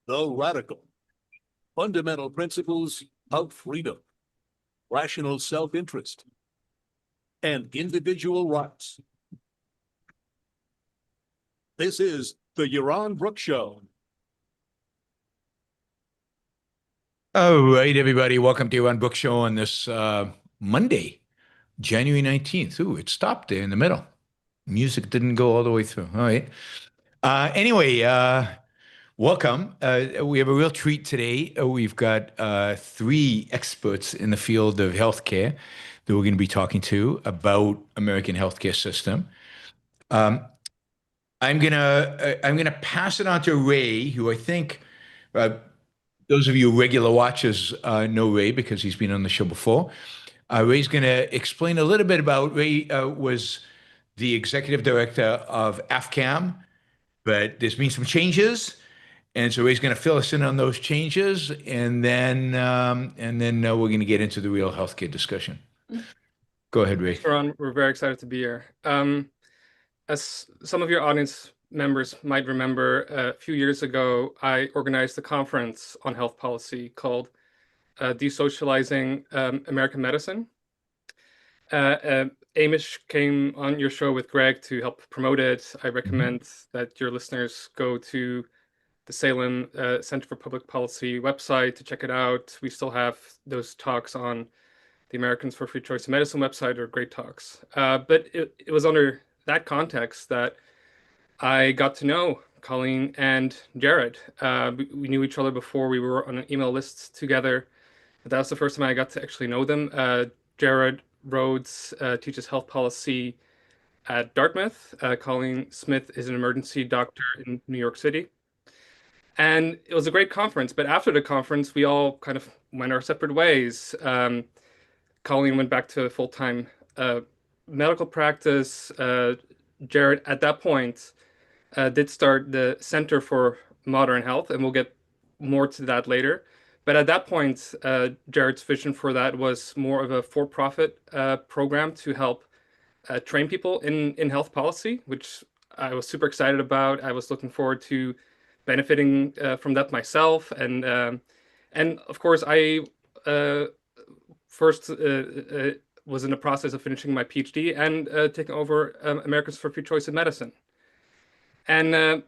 the radical, fundamental principles of freedom, rational self-interest, and individual rights. This is the Yaron Brook Show. All right, everybody. Welcome to Yaron Brook Show on this Monday, January 19th. Ooh, it stopped there in the middle. Music didn't go all the way through. All right. Anyway, welcome. We have a real treat today. We've got three experts in the field of healthcare that we're going to be talking to about American healthcare system. I'm gonna pass it on to Ray, who I think those of you regular watchers know Ray because he's been on the show before. Ray's going to explain a little bit about Ray was the executive director of AFCAM, but there's been some changes, and so Ray's going to fill us in on those changes, and then we're going to get into the real healthcare discussion. Go ahead, Ray. Ron, we're very excited to be here. As some of your audience members might remember, a few years ago, I organized a conference on health policy called Desocializing American Medicine. Amish came on your show with Greg to help promote it. I recommend that your listeners go to the Salem Center for Public Policy website to check it out. We still have those talks on the Americans for Free Choice of Medicine website, are great talks. But it was under that context that I got to know Colleen and Jared. We knew each other before. We were on an email list together. But that was the first time I got to actually know them. Jared Rhoads teaches health policy at Dartmouth. Colleen Smith is an emergency doctor in New York City. And it was a great conference. But after the conference, we all kind of went our separate ways. Colleen went back to full-time medical practice. Jared, at that point, did start the Center for Modern Health, and we'll get more to that later. But at that point, Jared's vision for that was more of a for-profit program to help train people in health policy, which I was super excited about. I was looking forward to benefiting from that myself. And of course, I first was in the process of finishing my PhD and taking over Americans for Free Choice in Medicine. And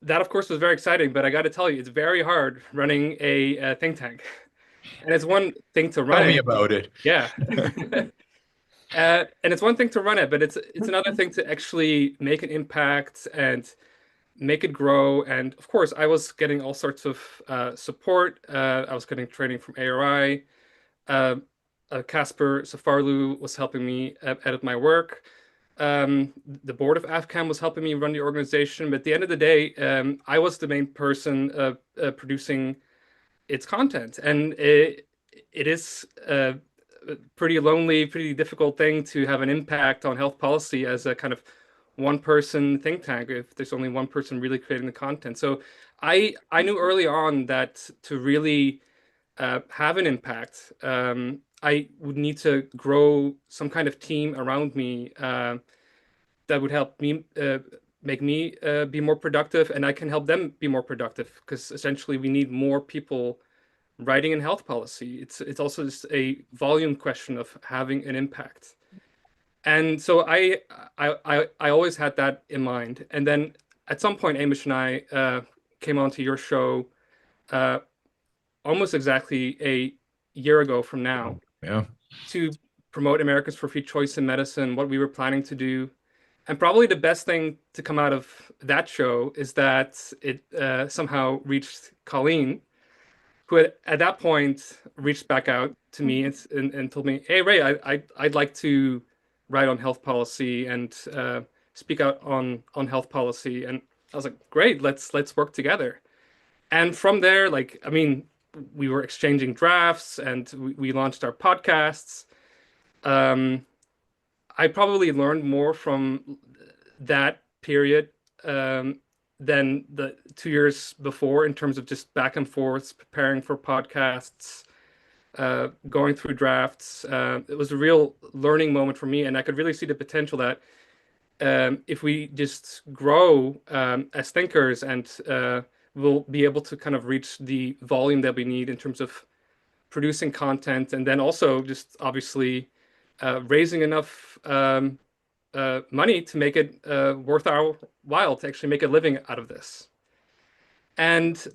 that, of course, was very exciting, but I got to tell you, it's very hard running a think tank. And it's one thing to run Tell it. me about it. Yeah. And it's one thing to run it, but it's another thing to actually make an impact and make it grow. And of course, I was getting all sorts of support. I was getting training from ARI. Casper Safarlu was helping me edit my work. The board of AFCAM was helping me run the organization. But at the end of the day, I was the main person producing its content. And it is a pretty lonely, pretty difficult thing to have an impact on health policy as a kind of one-person think tank if there's only one person really creating the content. So I knew early on that to really have an impact, I would need to grow some kind of team around me that would help me make me be more productive, and I can help them be more productive, because essentially we need more people writing in health policy. It's also just a volume question of having an impact. And so I always had that in mind. And then at some point, Amish and I came onto your show almost exactly a year ago from now. Yeah. To promote Americans for Free Choice in Medicine, what we were planning to do. And probably the best thing to come out of that show is that it somehow reached Colleen, who at that point reached back out to me and told me, "Hey, Ray, I'd like to write on health policy and speak out on health policy." And I was like, "Great, let's work together." And from there, we were exchanging drafts, and we launched our podcasts. I probably learned more from that period than the 2 years before, in terms of just back and forth, preparing for podcasts, going through drafts. It was a real learning moment for me, and I could really see the potential that if we just grow as thinkers and we'll be able to kind of reach the volume that we need in terms of producing content, and then also just obviously raising enough money to make it worth our while to actually make a living out of this. And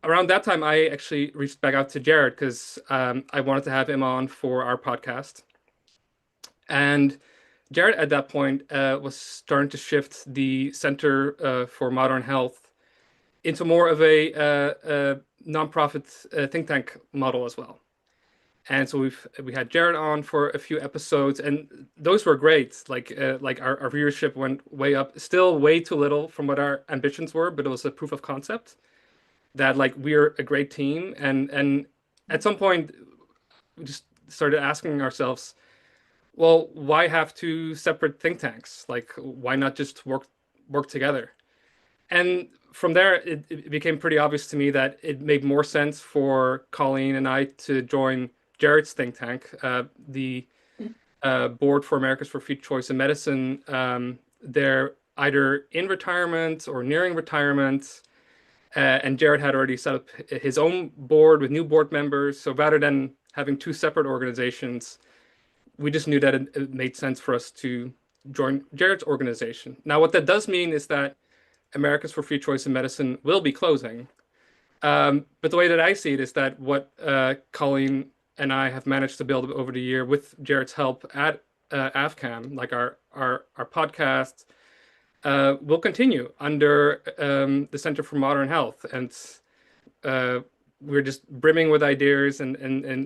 around that time, I actually reached back out to Jared because I wanted to have him on for our podcast. And Jared at that point was starting to shift the Center for Modern Health into more of a nonprofit think tank model as well. And so we had Jared on for a few episodes, and those were great. Like our viewership went way up. Still way too little from what our ambitions were, but it was a proof of concept that like we're a great team. And at some point, we just started asking ourselves, well, why have two separate think tanks? Like, why not just work together? And from there, it became pretty obvious to me that it made more sense for Colleen and I to join Jared's think tank, the Board for Americans for Free Choice in Medicine. They're either in retirement or nearing retirement. And Jared had already set up his own board with new board members. So rather than having two separate organizations, we just knew that it made sense for us to join Jared's organization. Now, what that does mean is that Americans for Free Choice in Medicine will be closing. But the way that I see it is that what Colleen and I have managed to build over the year with Jared's help at AFCAM, like our podcast, will continue under the Center for Modern Health. And we're just brimming with ideas, and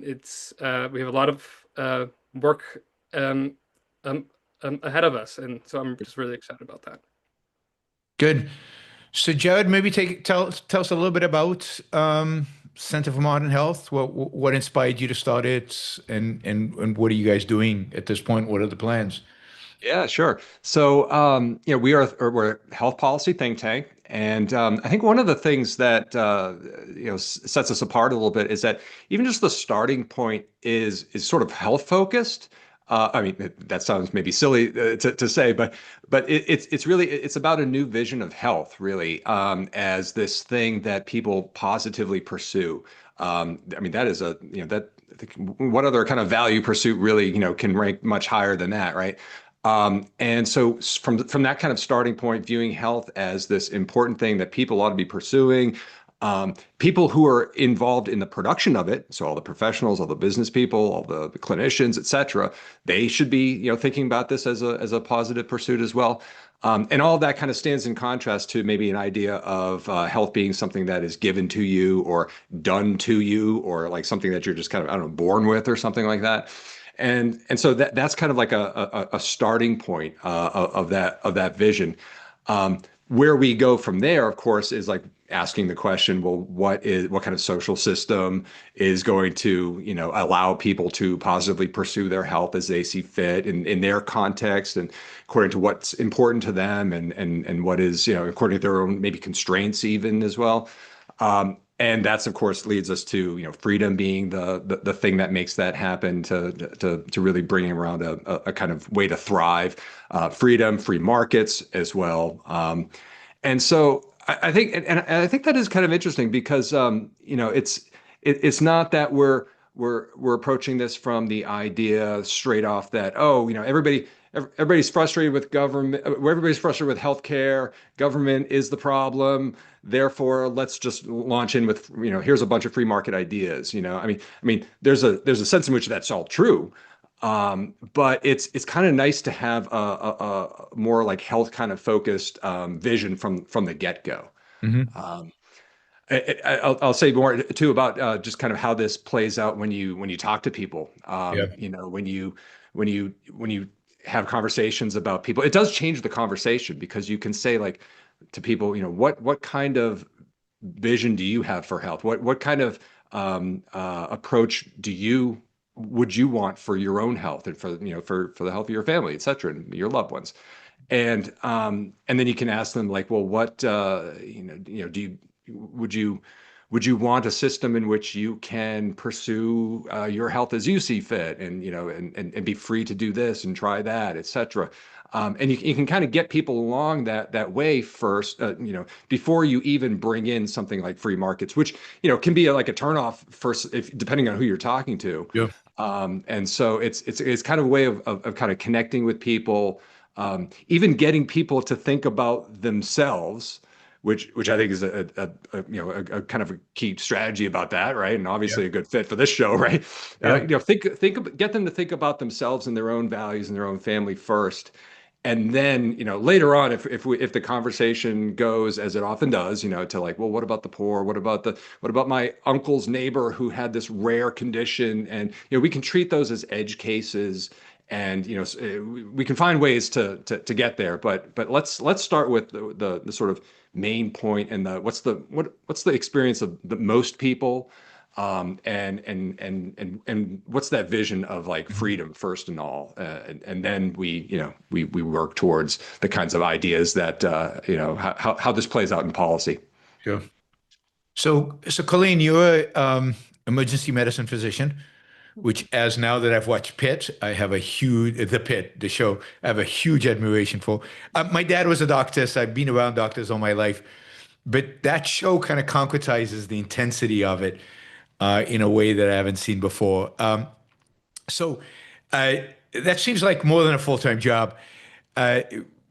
it's we have a lot of work ahead of us. And so I'm just really excited about that. Good. So Jared, maybe tell us a little bit about Center for Modern Health. What inspired you to start it, and what are you guys doing at this point? What are the plans? Yeah, sure. So, we're a health policy think tank, and I think one of the things that sets us apart a little bit is that even just the starting point is sort of health focused. I mean, that sounds maybe silly to say, but it's really it's about a new vision of health, really, as this thing that people positively pursue. I mean, that is that I think what other kind of value pursuit really can rank much higher than that, right? And so from that kind of starting point, viewing health as this important thing that people ought to be pursuing, people who are involved in the production of it, so all the professionals, all the business people, all the clinicians, et cetera, they should be thinking about this as a positive pursuit as well. And all of that kind of stands in contrast to maybe an idea of health being something that is given to you or done to you, or like something that you're just kind of, I don't know, born with or something like that. And so that's kind of like a starting point of that vision. Where we go from there, of course, is like asking the question, well, what kind of social system is going to allow people to positively pursue their health as they see fit in their context and according to what's important to them, and what is according to their own maybe constraints even as well. And that's, of course, leads us to freedom being the thing that makes that happen, to really bringing around a kind of way to thrive, freedom, free markets as well. And so I think, and I think that is kind of interesting because it's not that we're approaching this from the idea straight off that everybody's frustrated with government, everybody's frustrated with healthcare, government is the problem, therefore let's just launch in with here's a bunch of free market ideas. I mean there's a sense in which that's all true, but it's kind of nice to have a more like health kind of focused vision from the get-go. Mm-hmm. I'll say more too about just kind of how this plays out when you talk to people. Yeah. When you have conversations about people, it does change the conversation, because you can say like to people, what kind of vision do you have for health? What kind of approach would you want for your own health and for for the health of your family, et cetera, and your loved ones? And then you can ask them like, well, what would would you want a system in which you can pursue your health as you see fit, and and be free to do this and try that, etc. And you can kind of get people along that way first, before you even bring in something like free markets, which can be like a turnoff first, if depending on who you're talking to. Yeah. And so it's kind of a way of kind of connecting with people, even getting people to think about themselves, which I think is a kind of a key strategy about that, right? And obviously a good fit for this show, right? Yeah. Get them to think about themselves and their own values and their own family first. And then, later on, if the conversation goes as it often does, to like, well, what about the poor? What about my uncle's neighbor who had this rare condition? And we can treat those as edge cases, and we can find ways to get there. But let's start with the sort of main point, and what's the experience of the most people, and what's that vision of like freedom first and all, and then we work towards the kinds of ideas that how this plays out in policy. Sure. So Colleen, you're emergency medicine physician, which, as now that I've watched Pitt, I have a huge, the show, I have a huge admiration for. My dad was a doctor, so I've been around doctors all my life, but that show kind of concretizes the intensity of it in a way that I haven't seen before. So that seems like more than a full-time job.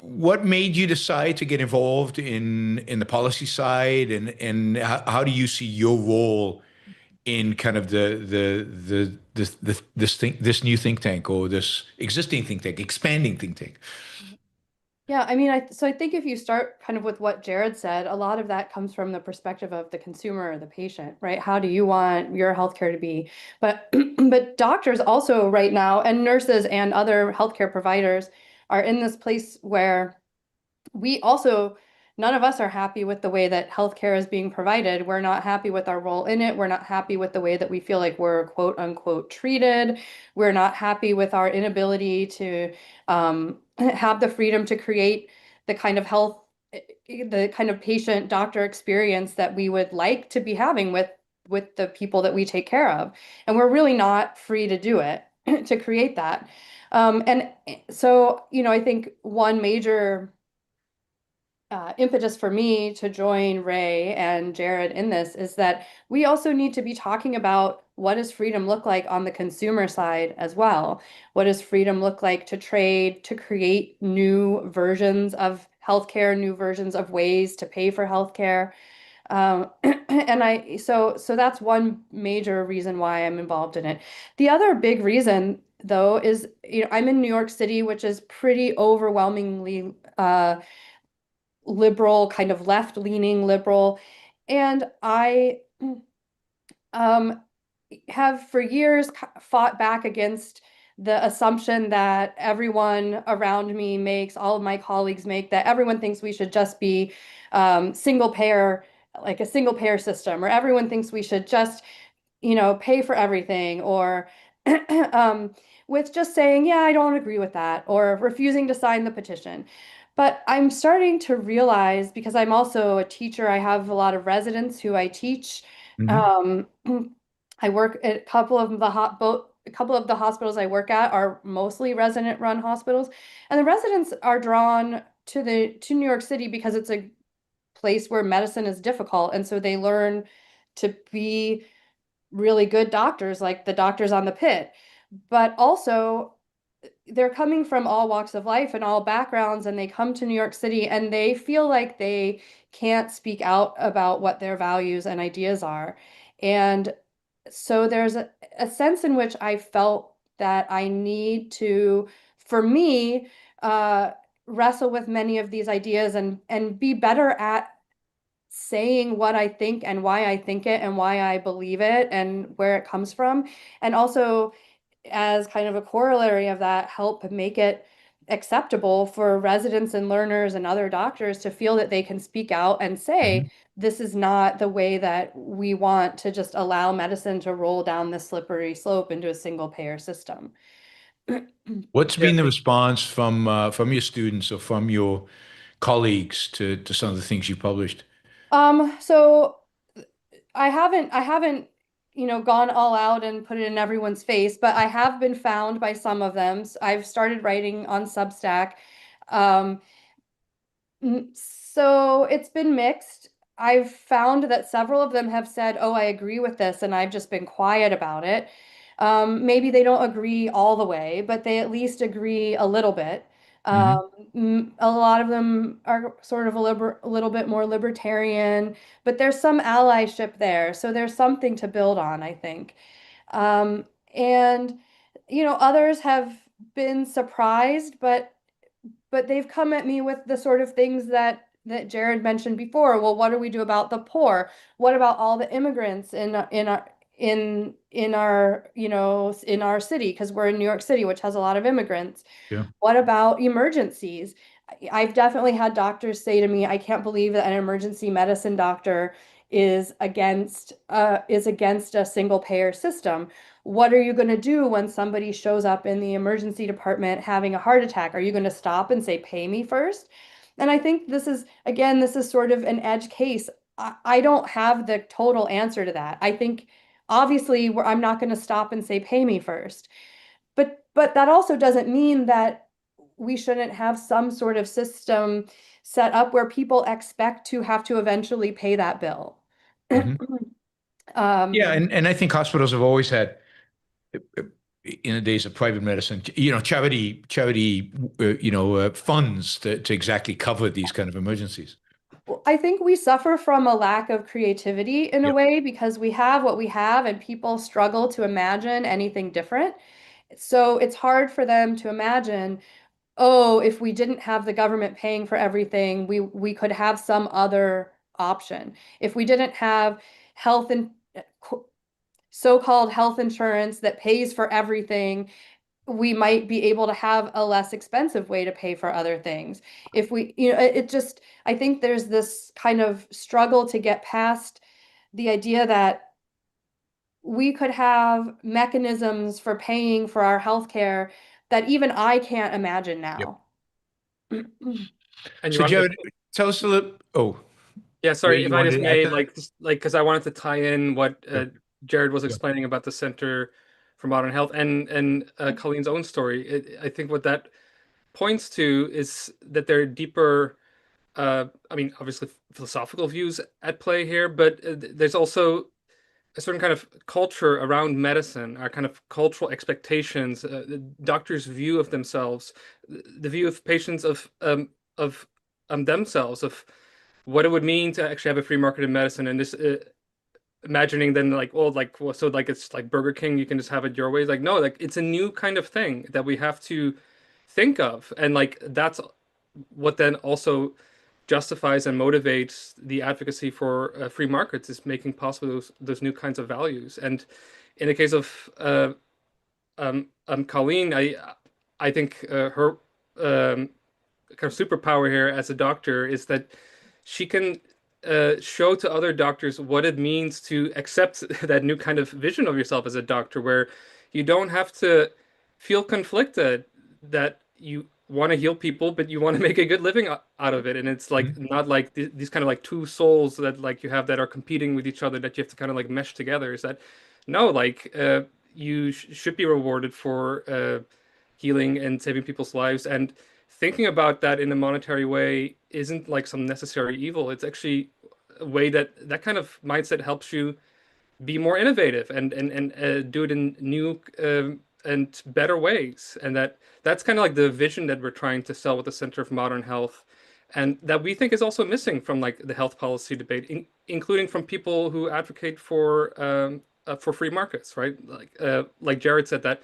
What made you decide to get involved in the policy side, and how do you see your role in kind of this new think tank, or this existing think tank, expanding think tank? Yeah, I mean, so I think if you start kind of with what Jared said, a lot of that comes from the perspective of the consumer or the patient, right? How do you want your healthcare to be? But but doctors also right now, and nurses and other healthcare providers, are in this place where we also, none of us are happy with the way that healthcare is being provided. We're not happy with our role in it. We're not happy with the way that we feel like we're quote unquote treated. We're not happy with our inability to have the freedom to create the kind of the kind of patient doctor experience that we would like to be having with the people that we take care of. And we're really not free to do it, to create that. And so, I think one major impetus for me to join Ray and Jared in this is that we also need to be talking about what does freedom look like on the consumer side as well. What does freedom look like to trade, to create new versions of healthcare, new versions of ways to pay for healthcare? And so that's one major reason why I'm involved in it. The other big reason, though, is I'm in New York City, which is pretty overwhelmingly liberal, kind of left-leaning liberal. And I have for years fought back against the assumption that everyone around me makes, all of my colleagues make, that everyone thinks we should just be single payer, like a single payer system, or everyone thinks we should just, pay for everything, or with just saying, yeah, I don't agree with that, or refusing to sign the petition. But I'm starting to realize, because I'm also a teacher, I have a lot of residents who I teach. I work at a couple of the hospitals I work at are mostly resident-run hospitals, and the residents are drawn to New York City because it's a place where medicine is difficult, and so they learn to be really good doctors, like the doctors on the Pit. But also, they're coming from all walks of life and all backgrounds, and they come to New York City and they feel like they can't speak out about what their values and ideas are. And so there's a sense in which I felt that I need to, for me, wrestle with many of these ideas and be better at saying what I think and why I think it and why I believe it and where it comes from. And also, as kind of a corollary of that, help make it acceptable for residents and learners and other doctors to feel that they can speak out and say, this is not the way that we want to just allow medicine to roll down the slippery slope into a single payer system. What's been the response from your students or from your colleagues to some of the things you published? So I haven't, gone all out and put it in everyone's face, but I have been found by some of them. I've started writing on Substack. Um, so it's been mixed. I've found that several of them have said, "Oh, I agree with this," and I've just been quiet about it. Maybe they don't agree all the way, but they at least agree a little bit. Mhm. A lot of them are sort of a little bit more libertarian, but there's some allyship there, so there's something to build on, I think. Um, and others have been surprised, but they've come at me with the sort of things that Jared mentioned before. Well, what do we do about the poor? What about all the immigrants in our city, because we're in New York City, which has a lot of immigrants? Yeah. What about emergencies? I've definitely had doctors say to me, "I can't believe that an emergency medicine doctor is against a single payer system. What are you going to do when somebody shows up in the emergency department having a heart attack? Are you going to stop and say, 'Pay me first?'" And I think this is sort of an edge case. I don't have the total answer to that. I think obviously I'm not going to stop and say, "Pay me first." But that also doesn't mean that we shouldn't have some sort of system set up where people expect to have to eventually pay that bill. Mhm. Um, Yeah, and I think hospitals have always had, in the days of private medicine, charity, funds to exactly cover these kind of emergencies. I think we suffer from a lack of creativity in a Yep. way because we have what we have and people struggle to imagine anything different. So it's hard for them to imagine, oh, if we didn't have the government paying for everything, we could have some other option. If we didn't have health and so-called health insurance that pays for everything, we might be able to have a less expensive way to pay for other things. If we, it just, I think there's this kind of struggle to get past the idea that we could have mechanisms for paying for our healthcare that even I can't imagine Yep. now. And So Yaron, Jared, tell us a little. Oh, yeah, Ray, sorry, if you I wanted just to add may, to that? because I wanted to tie in what Yeah. Jared was Yeah. explaining about the Center for Modern Health and Colleen's own story. I think what that points to is that there are deeper, I mean, obviously philosophical views at play here, but there's also a certain kind of culture around medicine, our kind of cultural expectations, the doctors' view of themselves, the view of patients of themselves, of what it would mean to actually have a free market in medicine, and this imagining then like, well, like, well, so like it's like Burger King, you can just have it your way. Like, no, like it's a new kind of thing that we have to think of, and like that's what then also justifies and motivates the advocacy for free markets, is making possible those new kinds of values. And in the case of Colleen, I think her kind of superpower here as a doctor is that she can show to other doctors what it means to accept that new kind of vision of yourself as a doctor, where you don't have to feel conflicted that you want to heal people, but you want to make a good living out of it. And it's like Mhm. not like these kind of like two souls that like you have that are competing with each other that you have to kind of like mesh together. Is that no, like you should be rewarded for healing and saving people's lives. And thinking about that in a monetary way isn't like some necessary evil. It's actually a way that kind of mindset helps you be more innovative and do it in new and better ways. And that's kind of like the vision that we're trying to sell with the Center of Modern Health, and that we think is also missing from like the health policy debate, including from people who advocate for free markets, right? Like Jared said, that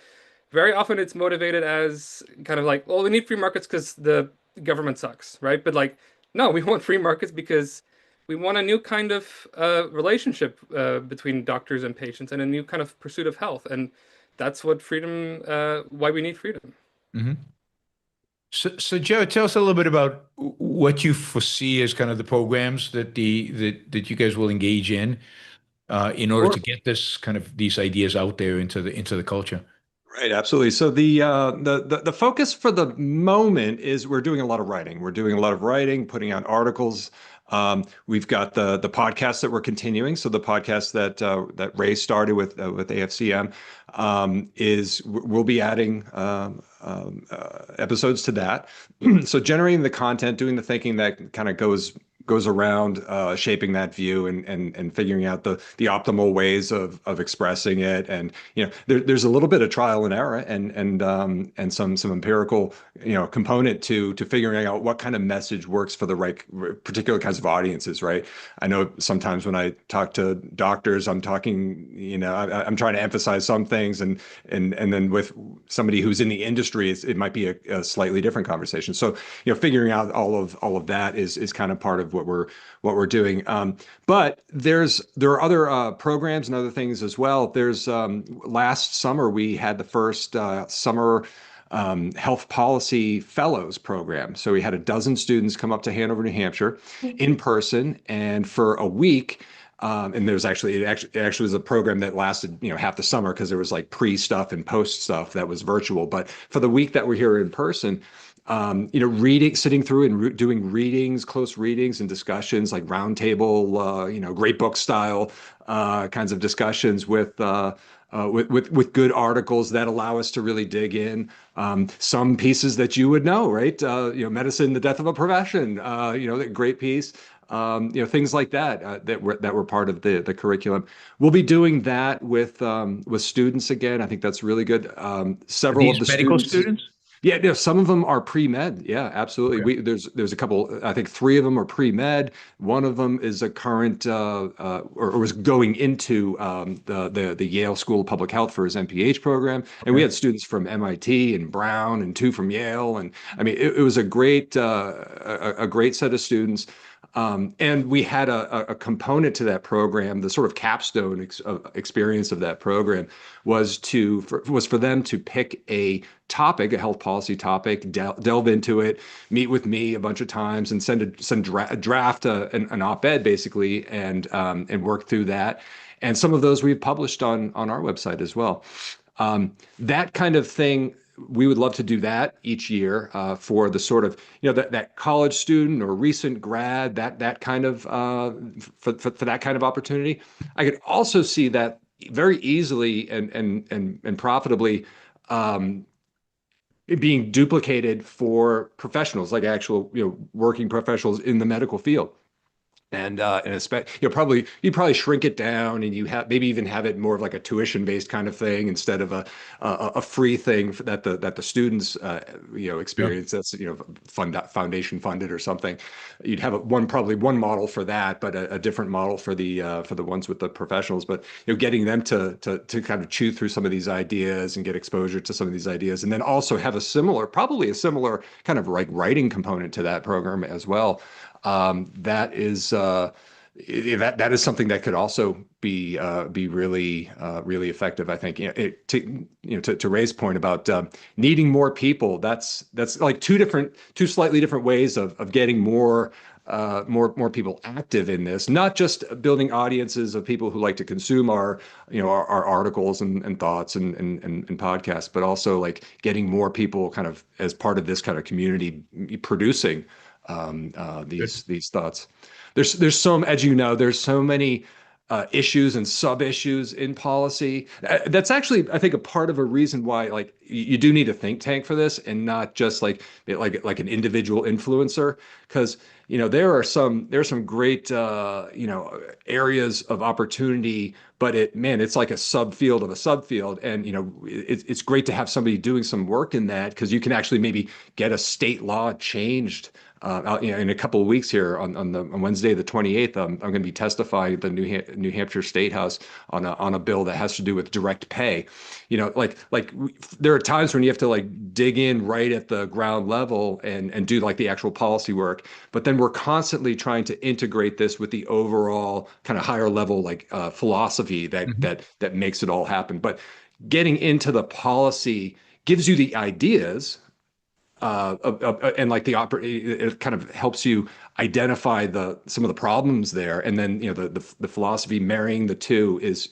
very often it's motivated as kind of like, well, we need free markets because the government sucks, right? But like, no, we want free markets because we want a new kind of relationship between doctors and patients, and a new kind of pursuit of health. And that's what freedom, why we need freedom. Mhm. So Jared, tell us a little bit about what you foresee as kind of the programs that you guys will engage in order Sure. to get this kind of these ideas out there into the culture. Right, absolutely. So the focus for the moment is we're doing a lot of writing. We're doing a lot of writing, putting out articles. We've got the podcast that we're continuing. So the podcast that Ray started with AFCM is we'll be adding episodes to that. So generating the content, doing the thinking that kind of goes around shaping that view and figuring out the optimal ways of expressing it. And there's a little bit of trial and error and some empirical component to figuring out what kind of message works for the right particular kinds of audiences, right? I know sometimes when I talk to doctors, I'm talking, I'm trying to emphasize some things, and then with somebody who's in the industry, it might be a slightly different conversation. So figuring out all of that is kind of part of what we're doing. But there are other programs and other things as well. There's last summer we had the first summer health policy fellows program. So we had a dozen students come up to Hanover, New Hampshire in person, and for a week. And there's it actually was a program that lasted half the summer because there was like pre-stuff and post stuff that was virtual. But for the week that we're here in person, sitting through and doing readings, close readings and discussions, like roundtable, great book style kinds of discussions with good articles that allow us to really dig in. Some pieces that you would know, right? Medicine, the death of a profession. Great piece. Things like that were part of the curriculum. We'll be doing that with students again. I think that's really good. Several of the medical students. Yeah, some of them are pre-med. Yeah, absolutely. Okay. There's a couple. I think 3 of them are pre-med. One of them is a current or was going into the Yale School of Public Health for his MPH program. And we had students from MIT and Brown and 2 from Yale. And I mean, it was a great set of students. And we had a component to that program. The sort of capstone experience of that program was for them to pick a topic, a health policy topic, delve into it, meet with me a bunch of times, and draft an op-ed basically, and work through that. And some of those we've published on our website as well. That kind of thing. We would love to do that each year for the sort of that college student or recent grad, that kind of for that kind of opportunity. I could also see that very easily and profitably being duplicated for professionals, like actual working professionals in the medical field. And you'd probably shrink it down, and you maybe even have it more of like a tuition-based kind of thing instead of a free thing that the students experience. That's foundation funded or something. You'd have probably one model for that, but a different model for the ones with the professionals. But getting them to kind of chew through some of these ideas and get exposure to some of these ideas, and then also have probably a similar kind of like writing component to that program as well. That is something that could also be really effective. I think to Ray's point about needing more people. That's like two slightly different ways of getting more people active in this. Not just building audiences of people who like to consume our articles and thoughts and podcasts, but also like getting more people kind of as part of this kind of community producing these thoughts. There's some, as there's so many issues and sub-issues in policy. That's actually, I think, a part of a reason why like you do need a think tank for this, and not just like an individual influencer, because there are some great areas of opportunity, but it's like a subfield of a subfield, and it's great to have somebody doing some work in that, because you can actually maybe get a state law changed. In a couple of weeks here on Wednesday, the 28th, I'm going to be testifying at the New Hampshire State House on a bill that has to do with direct pay. There are times when you have to like dig in right at the ground level and do like the actual policy work, but then we're constantly trying to integrate this with the overall kind of higher level like philosophy that makes it all happen. But getting into the policy gives you the ideas. And like it kind of helps you identify some of the problems there, and then the philosophy marrying the two is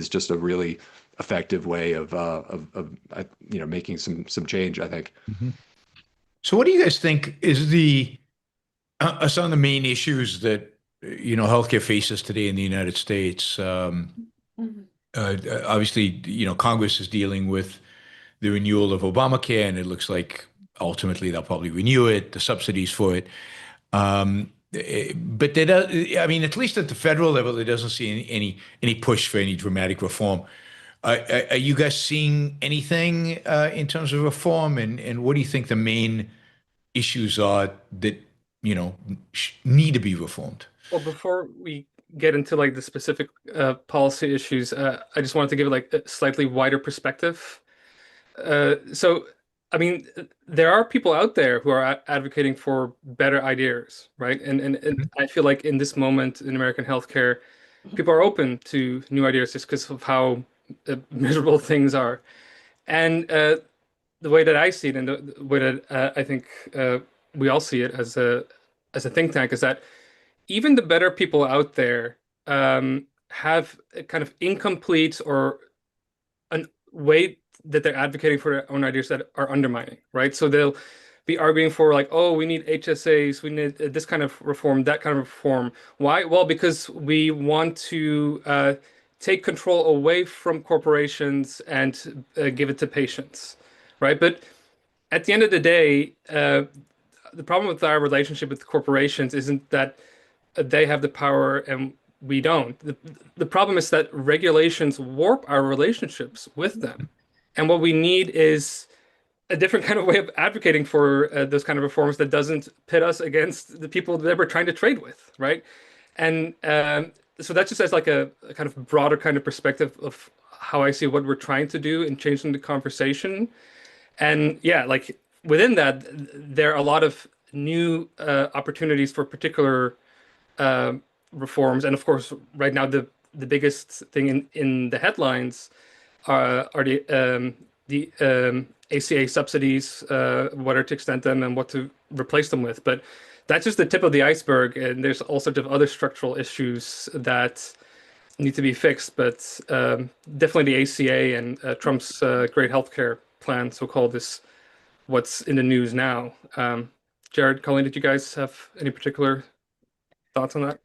just a really effective way of making some change, I think. So what do you guys think is some of the main issues that, healthcare faces today in the United States? Obviously, Congress is dealing with the renewal of Obamacare, and it looks like ultimately they'll probably renew it, the subsidies for it. But I mean, at least at the federal level, there doesn't see any push for any dramatic reform. Are you guys seeing anything in terms of reform, and what do you think the main issues are that need to be reformed? Well, before we get into like the specific policy issues, I just wanted to give like a slightly wider perspective. So, I mean, there are people out there who are advocating for better ideas, right? And I feel like in this moment in American healthcare, people are open to new ideas just because of how miserable things are. And the way that I see it, and the way that I think we all see it as a think tank, is that even the better people out there have a kind of incomplete or a way that they're advocating for their own ideas that are undermining, right? So they'll be arguing for like, oh, we need HSAs, we need this kind of reform, that kind of reform. Why? Well, because we want to take control away from corporations and give it to patients, right? But at the end of the day, the problem with our relationship with corporations isn't that they have the power and we don't. The problem is that regulations warp our relationships with them. And what we need is a different kind of way of advocating for those kind of reforms that doesn't pit us against the people that we're trying to trade with, right? And so that's just as like a kind of broader kind of perspective of how I see what we're trying to do in changing the conversation. And yeah, like within that, there are a lot of new opportunities for particular reforms. And of course, right now, the biggest thing in the headlines are the ACA subsidies, whether to extend them and what to replace them with. But that's just the tip of the iceberg, and there's all sorts of other structural issues that need to be fixed. But definitely the ACA and Trump's great healthcare plan, so-called, is what's in the news now. Jared, Colleen, did you guys have any particular thoughts on that?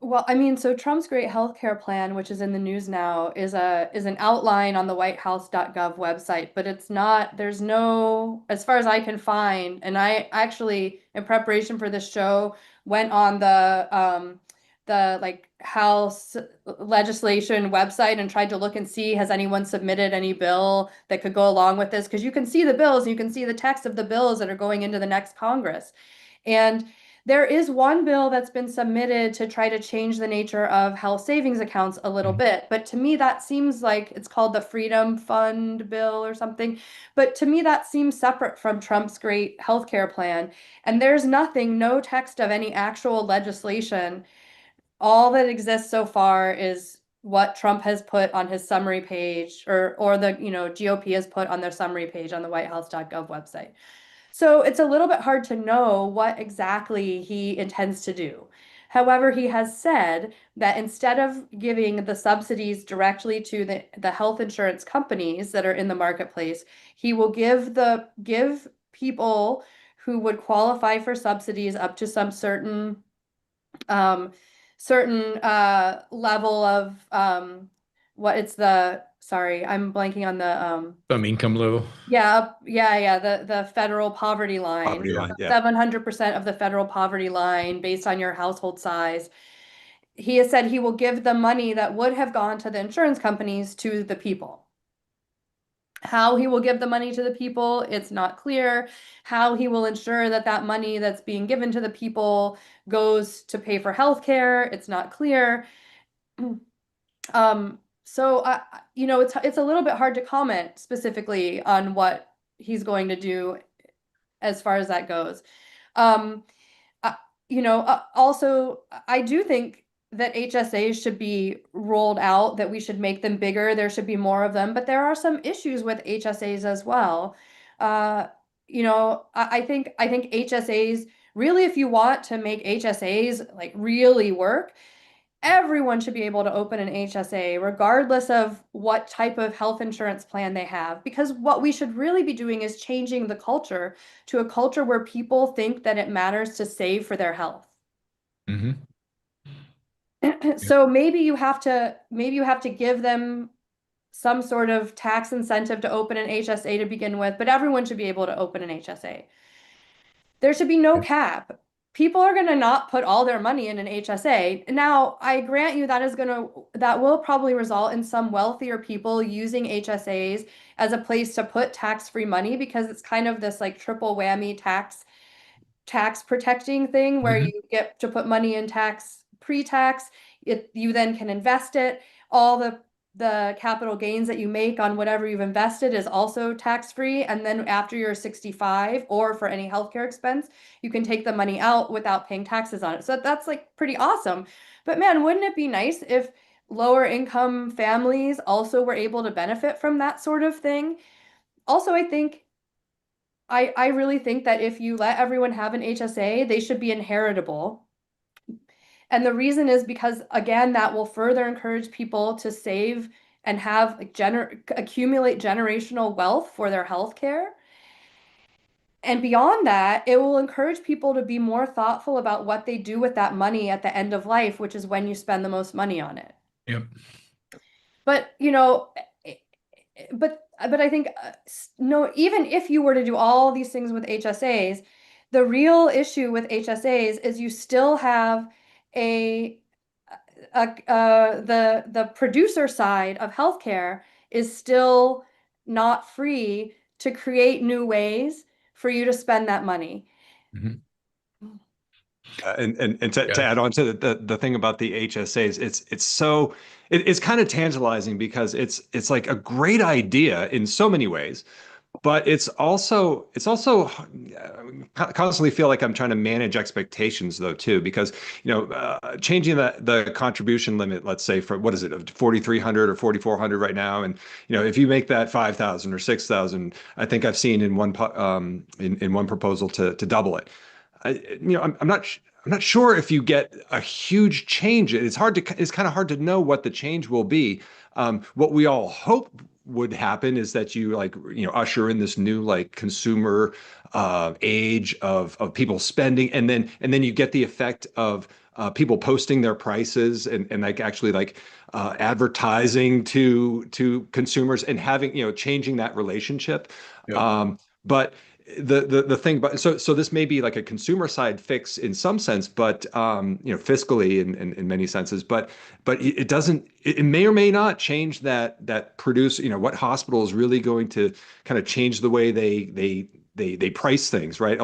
Well, I mean, so Trump's great healthcare plan, which is in the news now, is an outline on the whitehouse.gov website, but it's not, there's no, as far as I can find, and I actually, in preparation for this show, went on the like House legislation website and tried to look and see, has anyone submitted any bill that could go along with this? Because you can see the bills, you can see the text of the bills that are going into the next Congress. And there is one bill that's been submitted to try to change the nature of health savings accounts a little bit. But to me, that seems like it's called the Freedom Fund bill or something. But to me, that seems separate from Trump's great healthcare plan. And there's nothing, no text of any actual legislation. All that exists so far is what Trump has put on his summary page, or the GOP has put on their summary page on the whitehouse.gov website. So it's a little bit hard to know what exactly he intends to do. However, he has said that instead of giving the subsidies directly to the health insurance companies that are in the marketplace, he will give people who would qualify for subsidies up to some certain level of sorry, I'm blanking on the Some income level. the federal poverty line. Poverty line, yeah. 700% of the federal poverty line based on your household size. He has said he will give the money that would have gone to the insurance companies to the people. How he will give the money to the people, it's not clear. How he will ensure that that money that's being given to the people goes to pay for healthcare, it's not clear. So it's a little bit hard to comment specifically on what he's going to do as far as that goes. Also, I do think that HSAs should be rolled out, that we should make them bigger. There should be more of them, but there are some issues with HSAs as well. I think HSAs, really, if you want to make HSAs like really work, everyone should be able to open an HSA, regardless of what type of health insurance plan they have. Because what we should really be doing is changing the culture to a culture where people think that it matters to save for their health. Mm-hmm. So maybe you have to give them some sort of tax incentive to open an HSA to begin with, but everyone should be able to open an HSA. There should be no cap. People are going to not put all their money in an HSA. Now, I grant you that will probably result in some wealthier people using HSAs as a place to put tax-free money, because it's kind of this like triple whammy tax protecting thing where Mhm. you get to put money in pre-tax, you then can invest it. All the capital gains that you make on whatever you've invested is also tax-free. And then after you're 65, or for any healthcare expense, you can take the money out without paying taxes on it. So that's like pretty awesome. But man, wouldn't it be nice if lower income families also were able to benefit from that sort of thing? Also, I really think that if you let everyone have an HSA, they should be inheritable. And the reason is because, again, that will further encourage people to save and have accumulate generational wealth for their health care. And beyond that, it will encourage people to be more thoughtful about what they do with that money at the end of life, which is when you spend the most money on it. Yep. But, but I think no, even if you were to do all these things with HSAs, the real issue with HSAs is you still have the producer side of healthcare is still not free to create new ways for you to spend that money. Mhm. And to Yeah. add on to the thing about the HSAs, it's kind of tantalizing because it's like a great idea in so many ways, but it's also constantly feel like I'm trying to manage expectations though too, because changing the contribution limit, let's say for what is it, 4,300 or 4,400 right now, and if you make that 5,000 or 6,000, I think I've seen in one proposal to double it. I'm not sure if you get a huge change. It's kind of hard to know what the change will be. What we all hope would happen is that you usher in this new like consumer age of people spending, and then you get the effect of people posting their prices and like actually like advertising to consumers and having changing that relationship. Yep. But the thing, but so this may be like a consumer side fix in some sense, but fiscally in many senses, but it doesn't. It may or may not change that produce. What hospital is really going to kind of change the way they price things, right?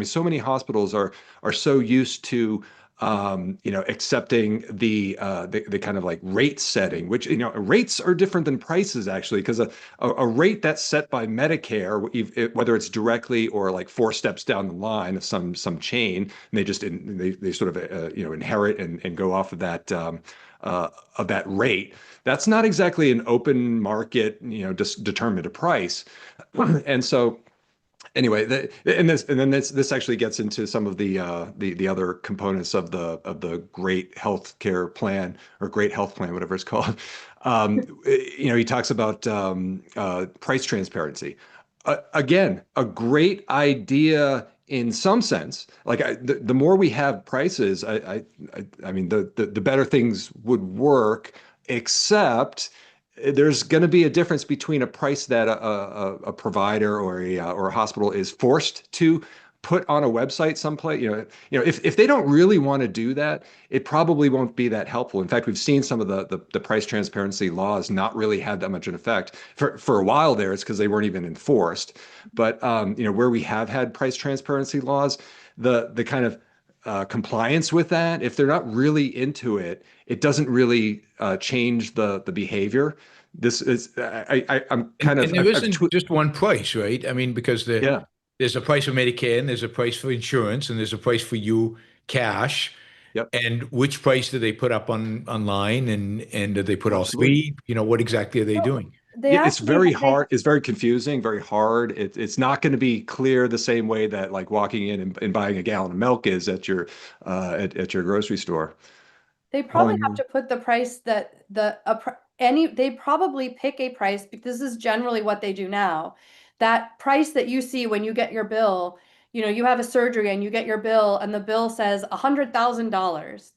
So many hospitals are so used to accepting the kind of like rate setting, which rates are different than prices actually, because a rate that's set by Medicare, whether it's directly or like 4 steps down the line of some chain, and they sort of inherit and go off of that rate. That's not exactly an open market, just determined a price, and so. Anyway, this actually gets into some of the other components of the great health care plan or great health plan, whatever it's called. He talks about price transparency. Again, a great idea in some sense. Like the more we have prices, I mean the better things would work, except there's going to be a difference between a price that a provider or a hospital is forced to put on a website someplace. If they don't really want to do that, it probably won't be that helpful. In fact, we've seen some of the price transparency laws not really have that much an effect. For a while there, it's because they weren't even enforced. But where we have had price transparency laws, the kind of compliance with that, if they're not really into it, it doesn't really change the behavior. This is I'm kind And of there isn't just one price, right? I mean, because yeah. there's a price for Medicare, and there's a price for insurance, and there's a price for you cash. Yep. And which price do they put up online, and do they put all Absolutely. three? What exactly are they doing? They Yeah, it's actually very they hard. It's very confusing, very hard. It's not going to be clear the same way that like walking in and buying a gallon of milk is at your grocery store. They probably have Colleen, to put the price that they probably pick a price, because this is generally what they do now. That price that you see when you get your bill, you have a surgery and you get your bill and the bill says $100,000.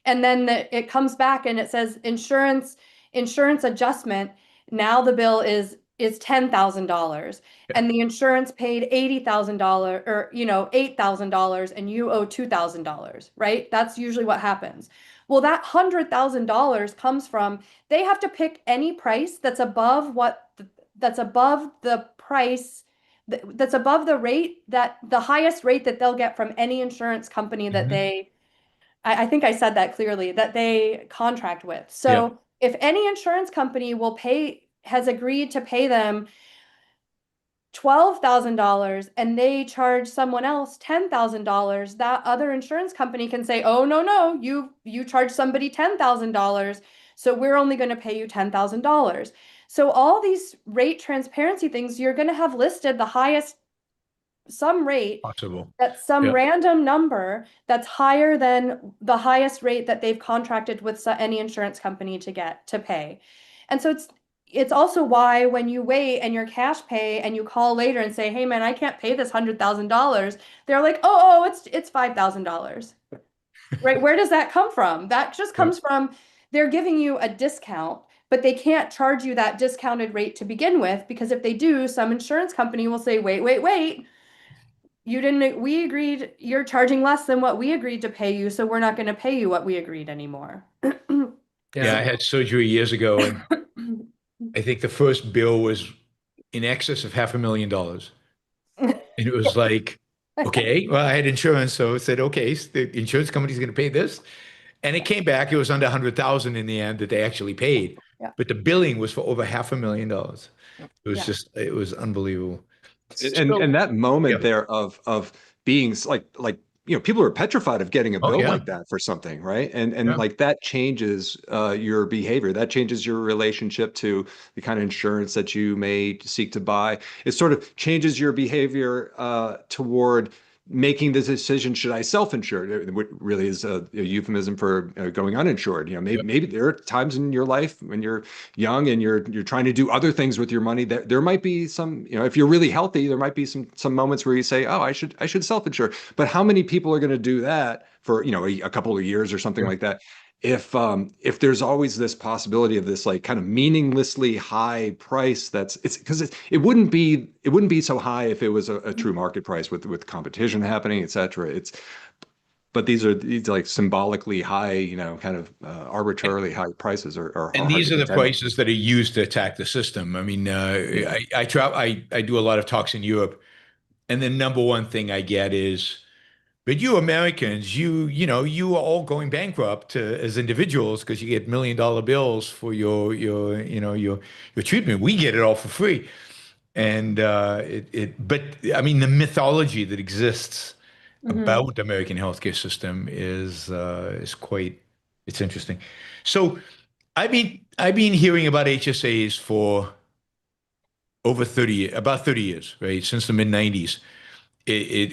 And then it comes back and it says insurance adjustment. Now the bill is $10,000, and the insurance paid $80,000, or $8,000, and you owe $2,000, right? That's usually what happens. Well, that $100,000 comes from, they have to pick any price that's above the price that's above the rate, that the highest rate that they'll get from any insurance company that Mhm. I think I said that clearly, that they contract with. Yeah. So if any insurance company has agreed to pay them $12,000 and they charge someone else $10,000, that other insurance company can say, "Oh, no, no, you charge somebody $10,000, so we're only going to pay you $10,000." So all these rate transparency things, you're going to have listed the highest some rate, Possible. that's some Yeah. random number that's higher than the highest rate that they've contracted with any insurance company to pay. And so it's also why when you wait and you're cash pay and you call later and say, "Hey man, I can't pay this $100,000," they're like, "Oh, it's $5,000." Right? Where does that come from? That just Yeah. comes from, they're giving you a discount, but they can't charge you that discounted rate to begin with, because if they do, some insurance company will say, "Wait, wait, wait. We agreed, you're charging less than what we agreed to pay you, so we're not going to pay you what we agreed anymore." Yeah, I had surgery years ago, and I think the first bill was in excess of $500,000. And it was like, okay, well, I had insurance, so I said, okay, so the insurance company's going to pay this. And it came back, it was under 100,000 in the end that they actually paid. Yeah. But the billing was for over $500,000. It was Yeah. just, it was unbelievable. and So, that yeah. moment there of being like people are petrified of getting a Oh, bill yeah. like that for something, right? And Yeah. like that changes your behavior, that changes your relationship to the kind of insurance that you may seek to buy. It sort of changes your behavior toward making the decision, should I self-insure? What really is a euphemism for going uninsured. Maybe there are times in your life when you're young and you're trying to do other things with your money, there might be some, if you're really healthy, there might be some moments where you say, "Oh, I should self-insure." But how many people are going to do that for a couple of years or something Yeah. like that, if there's always this possibility of this like kind of meaninglessly high price? It's because it wouldn't be so high if it was a true market price with competition happening, etc. But these like symbolically high, kind of arbitrarily high prices are And hard to these are the contend with. prices that are used to attack the system. I mean, I do a lot of talks in Europe, and the number one thing I get is, but you Americans, you are all going bankrupt as individuals because you get $1 million bills for your treatment. We get it all for free. And but I mean, the mythology that exists Mhm. about the American healthcare system is quite, it's interesting. So I've been hearing about HSAs for over 30, about 30 years, right? Since the mid 90s.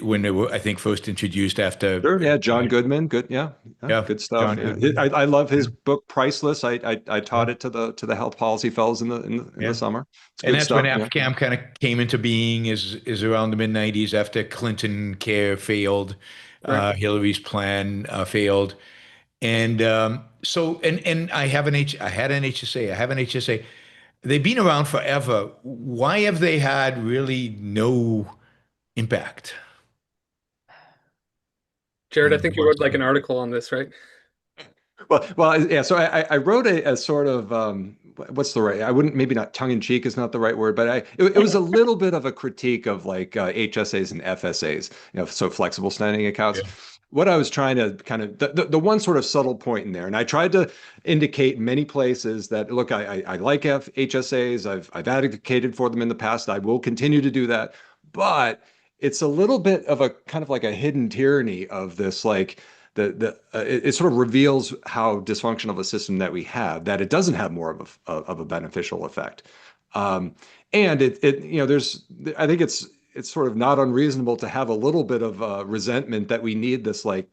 When they were, I think, first introduced after, Sure, yeah, John Goodman, good, yeah, yeah, good stuff. John Yeah, Goodman. I love Yeah, his book Priceless. I taught yeah, it to the health policy fellows in the yeah. summer. It's And good that's when stuff. Yeah. AFCAM kind of came into being, is around the mid 90s after Clinton Care failed, Correct. Hillary's plan failed. And and I had an HSA. I have an HSA. They've been around forever. Why have they had really no impact? Jared, I Anybody think you wants wrote to like an take article on this, right? Well, yeah. So I wrote a sort of what's the right? I wouldn't, maybe not tongue in cheek is not the right word, but it was a little bit of a critique of like HSAs and FSAs, so flexible spending accounts. it? What I was trying to kind of the one sort of subtle point in there, and I tried to indicate in many places that look, I like HSAs. I've advocated for them in the past. I will continue to do that, but it's a little bit of a kind of like a hidden tyranny of this like it sort of reveals how dysfunctional of a system that we have, that it doesn't have more of a beneficial effect. And there's, I think it's sort of not unreasonable to have a little bit of resentment that we need this I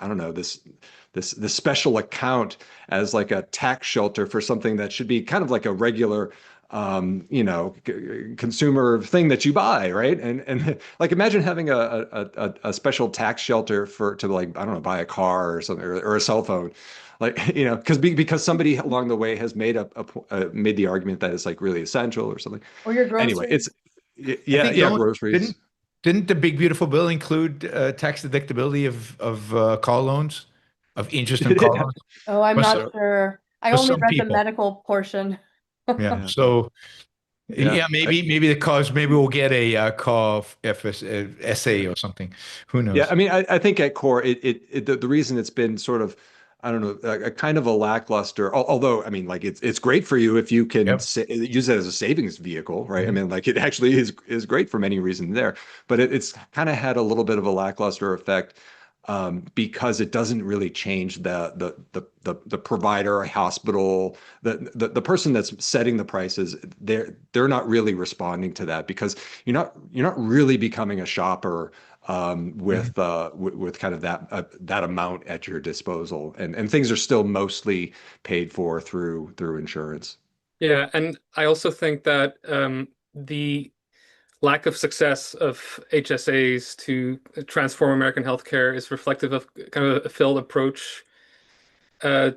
don't know, this special account as like a tax shelter for something that should be kind of like a regular consumer thing that you buy, right? And like imagine having a special tax shelter to like, I don't know, buy a car or something, or a cell phone. Like, because somebody along the way has made made the argument that it's like really essential or something. Or your Anyway, groceries. groceries. Didn't the big beautiful bill include tax deductibility of car loans, of interest on car loans? Oh, I'm For not some- sure. I for only some read the people. medical portion. Yeah. Yeah. So Yeah. maybe the cars, maybe we'll get a car SA or something. Who knows? Yeah, I mean, I think at core, the reason it's been sort of, I don't know, a kind of a lackluster. Although, I mean, like it's great for you if you can Yep. use it as a savings vehicle, right? I Mhm. mean, like it actually is great for many reasons there, but it's kind of had a little bit of a lackluster effect because it doesn't really change the provider, hospital, the person that's setting the prices. They're not really responding to that because you're not really becoming a shopper with kind of that amount at your disposal, and things are still mostly paid for through insurance. Yeah, and I also think that the lack of success of HSAs to transform American healthcare is reflective of kind of a failed approach uh,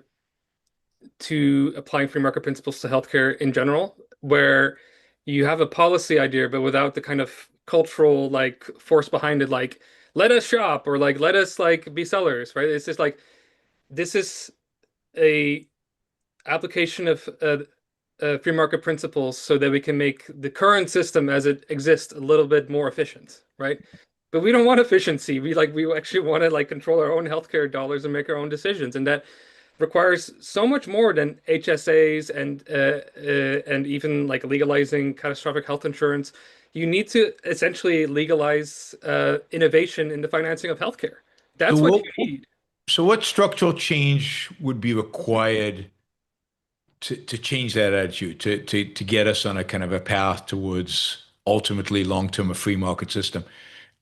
to applying free market principles to healthcare in general, where you have a policy idea, but without the kind of cultural like force behind it, like let us shop or like let us like be sellers, right? It's just like this is a application of free market principles so that we can make the current system as it exists a little bit more efficient, right? But we don't want efficiency. We actually want to like control our own healthcare dollars and make our own decisions, and that requires so much more than HSAs and even like legalizing catastrophic health insurance. You need to essentially legalize innovation in the financing of healthcare. So That's what you need. so what structural change would be required to change that attitude, to get us on a kind of a path towards ultimately long-term a free market system?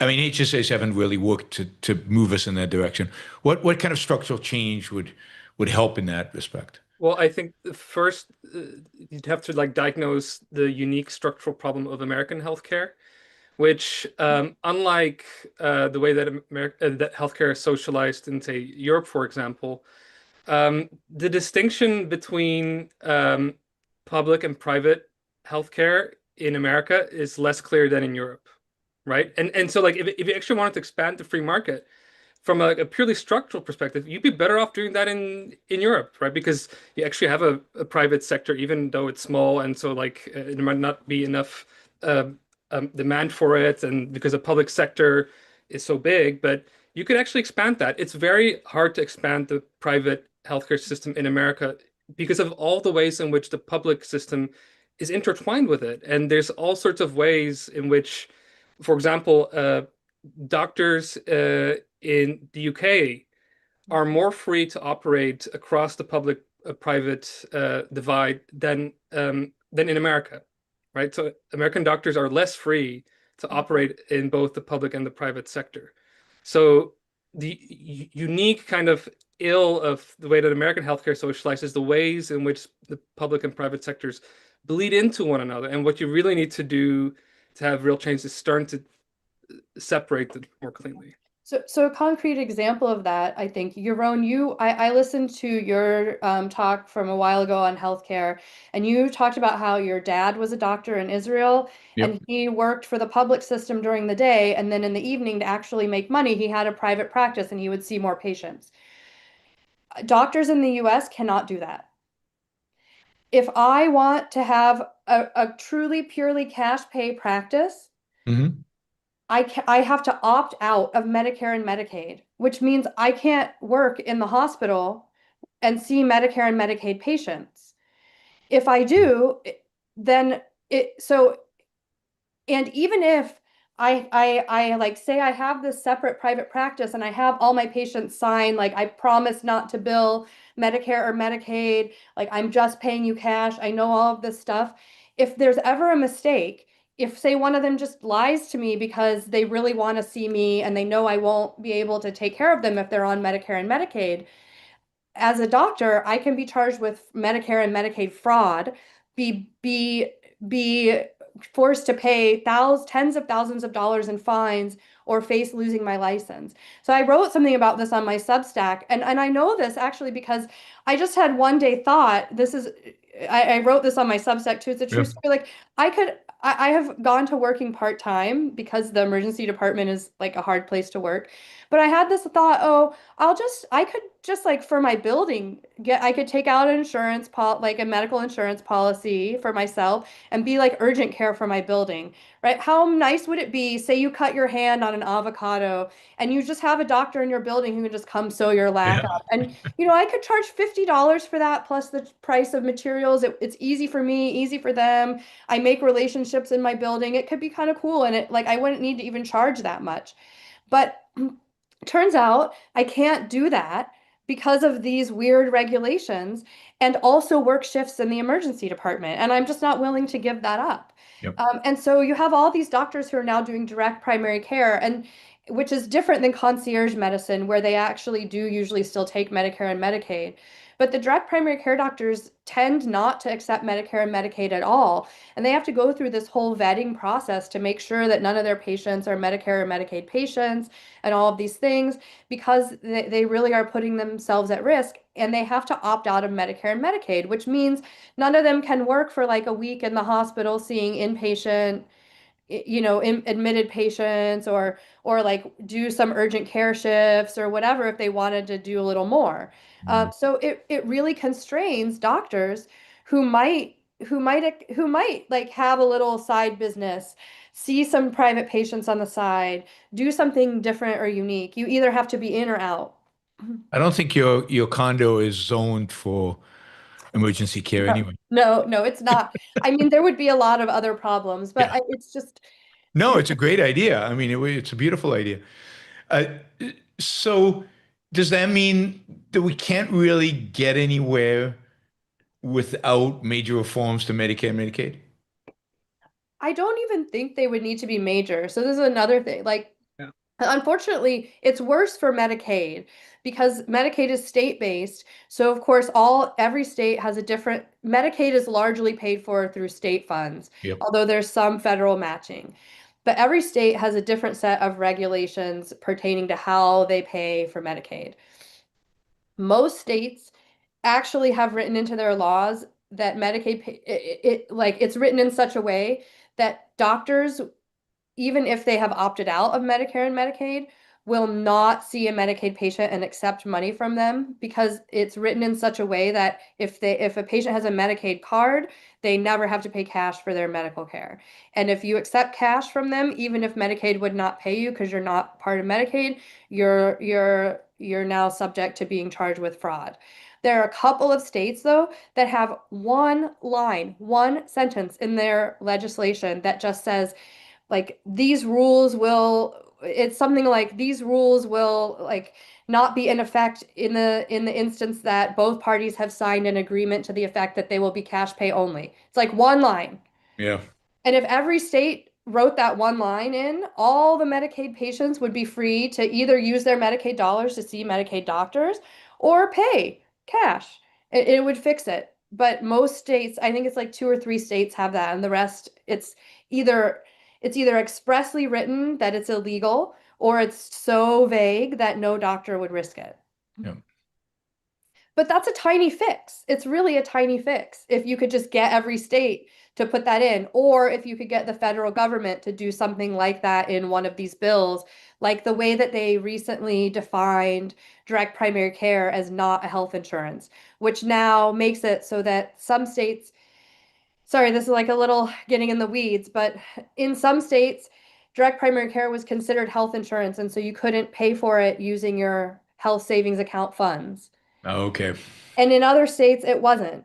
I mean, HSAs haven't really worked to move us in that direction. What kind of structural change would help in that respect? Well, I think first you'd have to like diagnose the unique structural problem of American healthcare, which, unlike the way that that healthcare is socialized in, say, Europe, for example, the distinction between public and private healthcare in America is less clear than in Europe, right? And so like if you actually wanted to expand the free market from a purely structural perspective, you'd be better off doing that in Europe, right? Because you actually have a private sector, even though it's small, and so like there might not be enough demand for it, and because the public sector is so big, but you could actually expand that. It's very hard to expand the private healthcare system in America because of all the ways in which the public system is intertwined with it. And there's all sorts of ways in which, for example, doctors in the UK are more free to operate across the public private divide than in America, right? So American doctors are less free to operate in both the public and the private sector. So the unique kind of ill of the way that American healthcare socializes, the ways in which the public and private sectors bleed into one another. And what you really need to do to have real change is start to separate them more cleanly. So a concrete example of that, I think, Yaron, I listened to your talk from a while ago on healthcare, and you talked about how your dad was a doctor in Israel, Yep. and he worked for the public system during the day, and then in the evening, to actually make money, he had a private practice and he would see more patients. Doctors in the US cannot do that. If I want to have a truly purely cash pay practice, Mm-hmm. I have to opt out of Medicare and Medicaid, which means I can't work in the hospital and see Medicare and Medicaid patients. If I do, then and even if I like say I have this separate private practice and I have all my patients sign, like I promise not to bill Medicare or Medicaid, like I'm just paying you cash, I know all of this stuff. If there's ever a mistake, if say one of them just lies to me because they really want to see me and they know I won't be able to take care of them if they're on Medicare and Medicaid, as a doctor, I can be charged with Medicare and Medicaid fraud, be forced to pay tens of thousands of dollars in fines or face losing my license. So I wrote something about this on my Substack, and I know this actually because I just had one day thought, I wrote this on my Substack too. It's a true Yeah. story. Like I have gone to working part-time because the emergency department is like a hard place to work. But I had this thought, oh, I could just like for my building, I could take out an like a medical insurance policy for myself and be like urgent care for my building, right? How nice would it be, say you cut your hand on an avocado and you just have a doctor in your building who can just come sew your lack Yeah. up. And, I could charge $50 for that plus the price of materials. It's easy for me, easy for them. I make relationships in my building. It could be kind of cool. And I wouldn't need to even charge that much. But turns out I can't do that because of these weird regulations and also work shifts in the emergency department. And I'm just not willing to give that up. Yep. And so you have all these doctors who are now doing direct primary care, and which is different than concierge medicine, where they actually do usually still take Medicare and Medicaid. But the direct primary care doctors tend not to accept Medicare and Medicaid at all. And they have to go through this whole vetting process to make sure that none of their patients are Medicare or Medicaid patients and all of these things, because they really are putting themselves at risk, and they have to opt out of Medicare and Medicaid, which means none of them can work for like a week in the hospital seeing inpatient, admitted patients, or like do some urgent care shifts or whatever if they wanted to do a little more. So it really constrains doctors who might like have a little side business, see some private patients on the side, do something different or unique. You either have to be in or out. I don't think your condo is zoned for emergency care anyway. No, it's not. I mean, there would be a lot of other problems, but Yeah. it's just, No, it's a great idea. I mean, it's a beautiful idea. Uh, so does that mean that we can't really get anywhere without major reforms to Medicare and Medicaid? I don't even think they would need to be major. So this is another thing. Like, Yeah. unfortunately, it's worse for Medicaid because Medicaid is state-based. So of course, every state has a different. Medicaid is largely paid for through state funds, Yep. although there's some federal matching. But every state has a different set of regulations pertaining to how they pay for Medicaid. Most states actually have written into their laws that like it's written in such a way that doctors, even if they have opted out of Medicare and Medicaid, will not see a Medicaid patient and accept money from them, because it's written in such a way that if a patient has a Medicaid card, they never have to pay cash for their medical care. And if you accept cash from them, even if Medicaid would not pay you because you're not part of Medicaid, you're now subject to being charged with fraud. There are a couple of states, though, that have one line, one sentence in their legislation that just says, like, it's something like these rules will like not be in effect in the instance that both parties have signed an agreement to the effect that they will be cash pay only. It's like one line. Yeah. And if every state wrote that one line in, all the Medicaid patients would be free to either use their Medicaid dollars to see Medicaid doctors or pay cash. It would fix it. But most states, I think it's like 2 or 3 states have that, and the rest, either it's either expressly written that it's illegal, or it's so vague that no doctor would risk it. Yeah. But that's a tiny fix. It's really a tiny fix if you could just get every state to put that in, or if you could get the federal government to do something like that in one of these bills, like the way that they recently defined direct primary care as not a health insurance, which now makes it so that some states, sorry, this is like a little getting in the weeds, but in some states, direct primary care was considered health insurance, and so you couldn't pay for it using your health savings account funds. Okay. And in other states, it wasn't.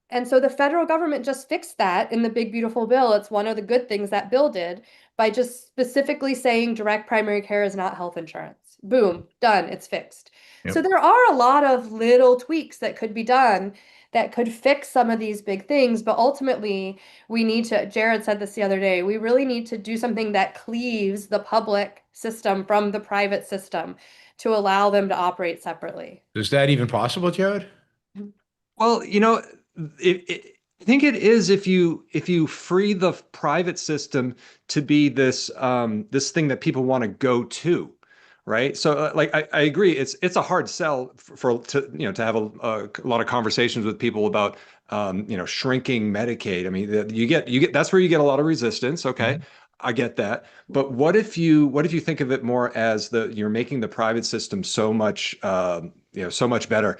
And so the federal government just fixed that in the big, beautiful bill. It's one of the good things that bill did. by just specifically saying direct primary care is not health insurance. Boom, done, it's fixed. Yep. So there are a lot of little tweaks that could be done that could fix some of these big things, but ultimately we need to, Jared said this the other day, we really need to do something that cleaves the public system from the private system to allow them to operate separately. Is that even possible, Jared? Well, I think it is if you free the private system to be this this thing that people want to go to, right? So like I agree, it's a hard sell to have a lot of conversations with people about shrinking Medicaid. I mean, you get that's where you get a lot of resistance. Okay. Mhm. I get that. But what if you think of it more as you're making the private system so much so much better.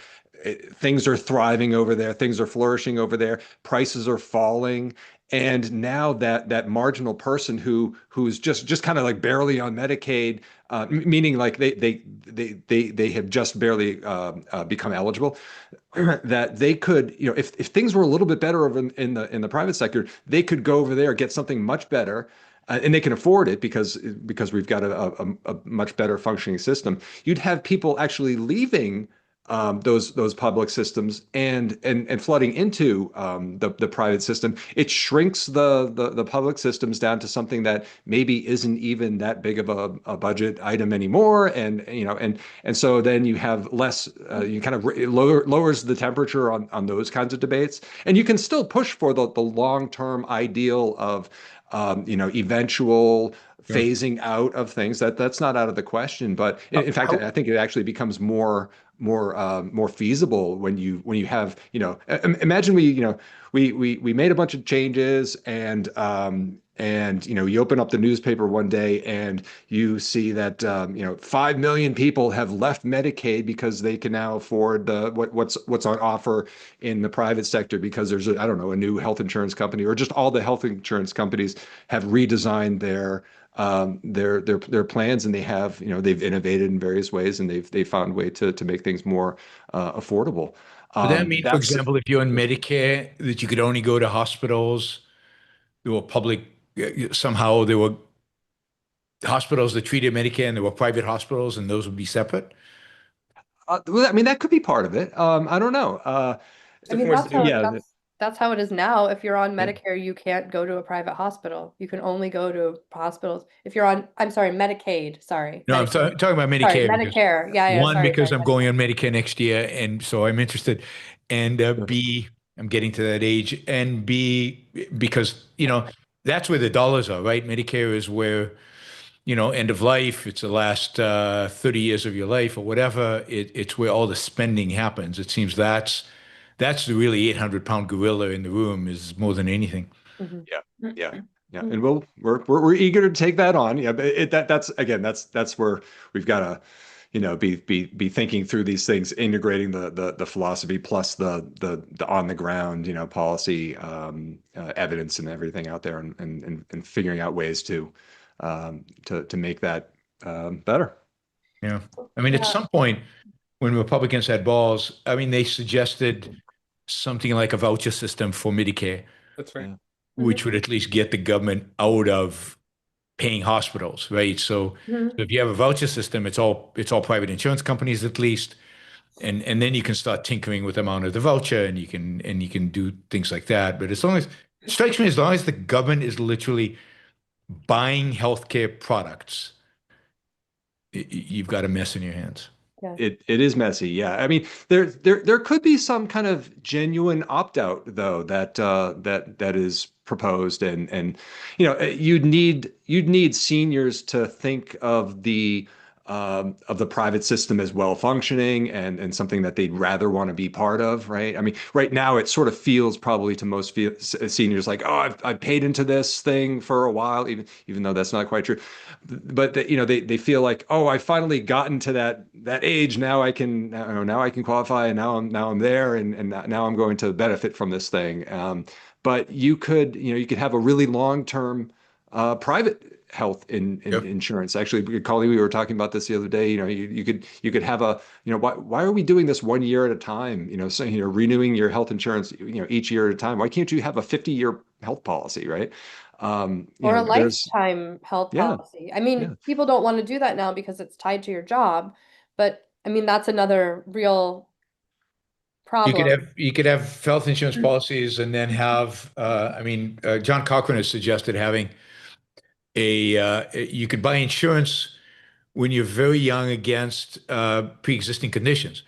Things are thriving over there, things are flourishing over there, prices are falling, and now that marginal person who's just kind of like barely on Medicaid, meaning like they have just barely become eligible, that they could, if things were a little bit better over in the private sector, they could go over there, get something much better. And they can afford it because we've got a much better functioning system. You'd have people actually leaving those public systems and flooding into the private system. It shrinks the public systems down to something that maybe isn't even that big of a budget item anymore, and so then you have less. You kind of lowers the temperature on those kinds of debates, and you can still push for the long-term ideal of eventual phasing out of things. That's not out of the question, but in fact, I think it actually becomes more feasible when you have, imagine we made a bunch of changes, and you open up the newspaper one day and you see that 5 million people have left Medicaid because they can now afford what's on offer in the private sector because there's I don't know, a new health insurance company, or just all the health insurance companies have redesigned their plans, and they've innovated in various ways, and they've found a way to make things more affordable. Would that mean, for example, if you're on Medicare, that you could only go to hospitals that were public, somehow there were hospitals that treated Medicare and there were private hospitals, and those would be separate? Well, I mean, that could be part of it. I don't know. I mean, That's how it is now. If you're on Yeah. Medicare, you can't go to a private hospital. You can only go to hospitals. If you're on, I'm sorry, Medicaid, sorry. No, I'm Medicaid. talking about Sorry, Medicare. Because Medicare. Yeah, one, sorry, because sorry, I'm going on Medicare next year, and so I'm interested. And B, I'm getting to that age. And B, because, that's where the dollars are, right? Medicare is where, end of life, it's the last 30 years of your life or whatever. It's where all the spending happens. It seems that's the really 800-pound gorilla in the room, is more than anything. Mhm. Yeah. And we're eager to take that on. Yeah, but that's where we've got to, be thinking through these things, integrating the philosophy plus the on the ground, policy, evidence and everything out there, and figuring out ways to make that better. Yeah. I mean, at some point, when Republicans had balls, I mean, they suggested something like a voucher system for Medicare, That's right. Yeah. which would at least get the government out of paying hospitals, right? So Mhm. if you have a voucher system, it's all private insurance companies at least, and then you can start tinkering with the amount of the voucher, and you can do things like that. But as long as it strikes me, as long as the government is literally buying healthcare products, you've got a mess in your hands. Yeah. It is messy, yeah. I mean, there could be some kind of genuine opt-out though that is proposed, and you'd need seniors to think of the private system as well functioning, and something that they'd rather want to be part of, right? I mean, right now it sort of feels probably to most seniors like, oh, I've paid into this thing for a while, even though that's not quite true. But they feel like, oh, I finally gotten to that age. Now I can qualify, and now I'm there, and now I'm going to benefit from this thing. But you could have a really long-term private health Yep. insurance. Actually, Colleen, we were talking about this the other day. You could have why are we doing this 1 year at a time? So renewing your health insurance each year at a time. Why can't you have a 50-year health policy, right? Or a there's, lifetime health yeah, policy. I mean, yeah. people don't want to do that now because it's tied to your job, but I mean, that's another real problem. You could have health insurance policies and then have John Cochran has suggested having you could buy insurance when you're very young against pre-existing conditions.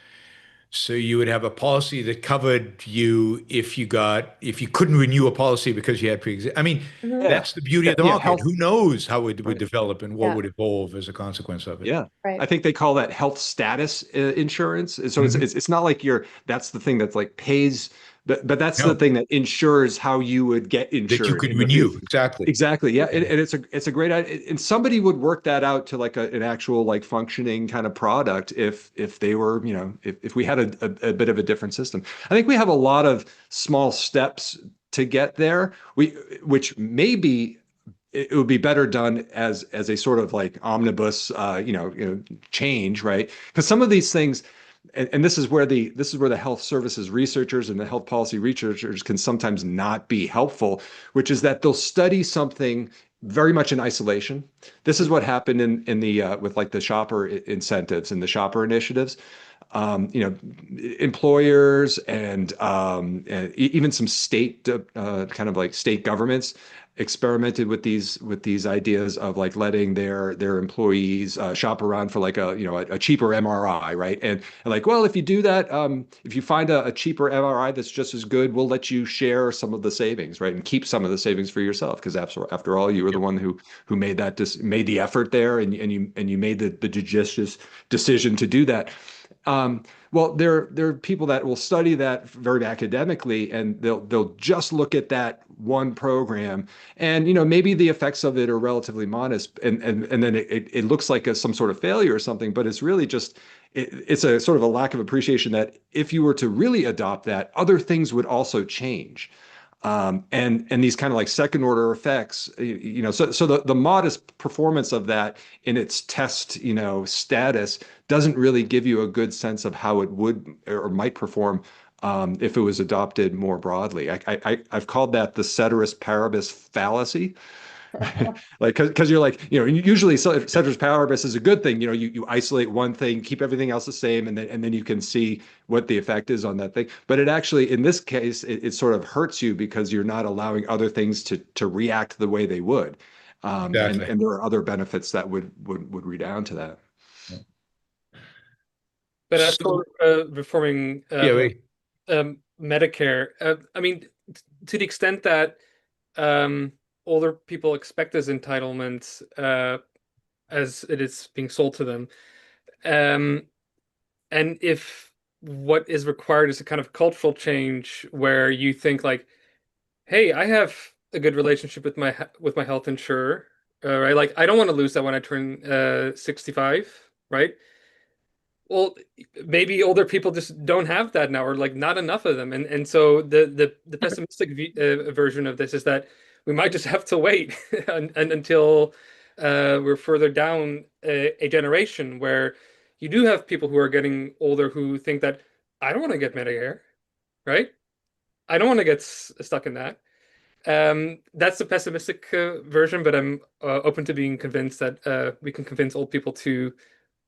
So you would have a policy that covered you if you couldn't renew a policy because you had pre-existing. I mean, Mhm. Yeah. that's the beauty of the Yeah, market. health. Who knows how it would Right. develop and what Yeah. would evolve as a consequence of it. Yeah. Right. I think they call that health status insurance. And so Mhm. it's not like that's the thing that's like pays, but that's the No, thing that ensures how you would get that you insured could in the renew. future. Exactly. Exactly. Yeah. And it's a great idea. And somebody would work that out to like an actual like functioning kind of product if they were, if we had a bit of a different system. I think we have a lot of small steps to get there. Which maybe it would be better done as a sort of like omnibus change, right? Because some of these things, and this is where the health services researchers and the health policy researchers can sometimes not be helpful, which is that they'll study something very much in isolation. This is what happened in the with like the shopper incentives and the shopper initiatives. Employers and even some state kind of like state governments experimented with these ideas of like letting their employees shop around for like a cheaper MRI, right? And like, well, if you do that, if you find a cheaper MRI that's just as good, we'll let you share some of the savings, right? And keep some of the savings for yourself, because after all, you were the one who made made the effort there, and you made the judicious decision to do that. Well, there are people that will study that very academically, and they'll just look at that one program, and maybe the effects of it are relatively modest, and then it looks like some sort of failure or something, but it's really just it's a sort of a lack of appreciation that if you were to really adopt that, other things would also change. And these kind of like second order effects, so the modest performance of that in its test, status doesn't really give you a good sense of how it would or might perform if it was adopted more broadly. I've called that the ceteris paribus fallacy. Like, because you're like, usually ceteris paribus is a good thing. You isolate one thing, keep everything else the same, and then you can see what the effect is on that thing. But it actually, in this case, it sort of hurts you because you're not allowing other things to react the way they would. Exactly. And there are other benefits that would redound to that. But as So, for reforming yeah, wait. Medicare, I mean, to the extent that older people expect this entitlement as it is being sold to them, and if what is required is a kind of cultural change where you think like, hey, I have a good relationship with my health insurer, right? Like, I don't want to lose that when I turn 65, right? Well, maybe older people just don't have that now, or like not enough of them, and so the pessimistic version of this is that we might just have to wait until we're further down a generation where you do have people who are getting older who think that I don't want to get Medicare, right? I don't want to get stuck in that. That's the pessimistic version, but I'm open to being convinced that we can convince old people to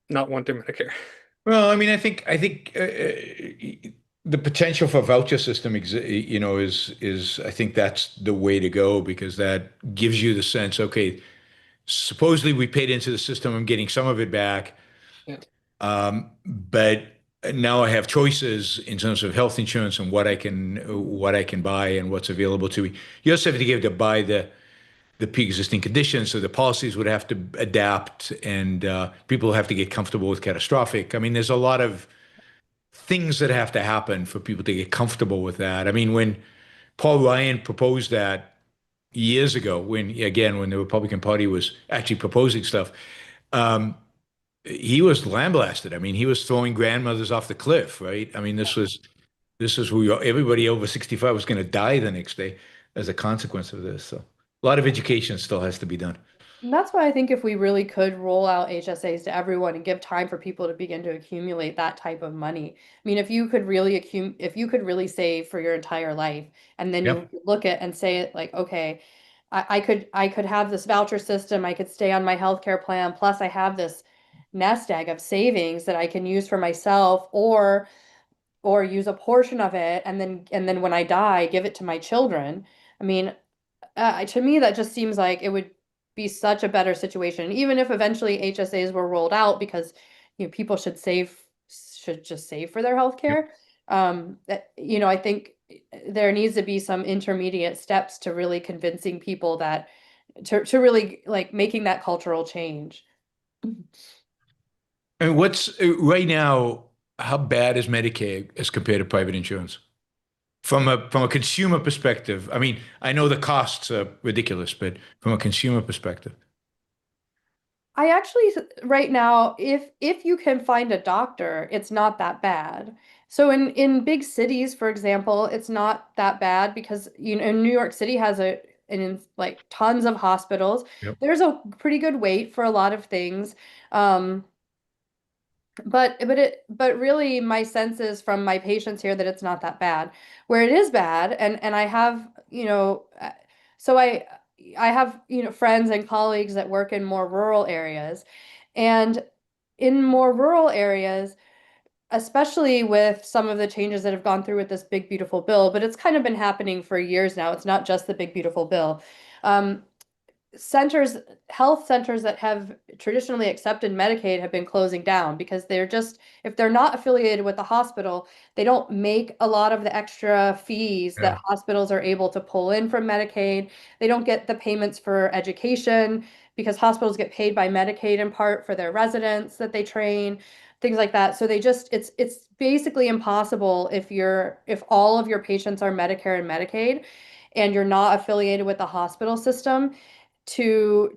not want their Medicare. Well, I mean, I think the potential for voucher system, is I think that's the way to go, because that gives you the sense, okay, supposedly we paid into the system, I'm getting some of it back, Yeah. but now I have choices in terms of health insurance and what I can buy and what's available to me. You also have to give to buy the pre-existing conditions, so the policies would have to adapt, and people have to get comfortable with catastrophic. I mean, there's a lot of things that have to happen for people to get comfortable with that. I mean, when Paul Ryan proposed that years ago, when the Republican Party was actually proposing stuff, um, he was lambasted. I mean, he was throwing grandmothers off the cliff, right? I mean, this is who everybody over 65 was going to die the next day as a consequence of this. So a lot of education still has to be done. And that's why I think if we really could roll out HSAs to everyone and give time for people to begin to accumulate that type of money. I mean, if you could really if you could really save for your entire life, and then Yep. you look at and say it like, okay, I could have this voucher system, I could stay on my healthcare plan, plus I have this nest egg of savings that I can use for myself or use a portion of it and then when I die, give it to my children. I mean, to me, that just seems like it would be such a better situation, even if eventually HSAs were rolled out because people should just save for their health care. I think there needs to be some intermediate steps to really convincing people that to really like making that cultural change. And what's right now, how bad is Medicaid as compared to private insurance? From a consumer perspective, I mean, I know the costs are ridiculous, but from a consumer perspective. I actually right now, if you can find a doctor, it's not that bad. So in big cities, for example, it's not that bad because New York City has like tons of hospitals. Yep. There's a pretty good wait for a lot of things. Um, but really my sense is from my patients here that it's not that bad. Where it is bad, and I have, so I have, friends and colleagues that work in more rural areas. And in more rural areas, especially with some of the changes that have gone through with this big beautiful bill, but it's kind of been happening for years now. It's not just the big beautiful bill. Um, centers, health centers that have traditionally accepted Medicaid have been closing down because if they're not affiliated with the hospital, they don't make a lot of the extra fees that Yeah. hospitals are able to pull in from Medicaid. They don't get the payments for education because hospitals get paid by Medicaid in part for their residents that they train, things like that. So it's basically impossible if all of your patients are Medicare and Medicaid and you're not affiliated with the hospital system to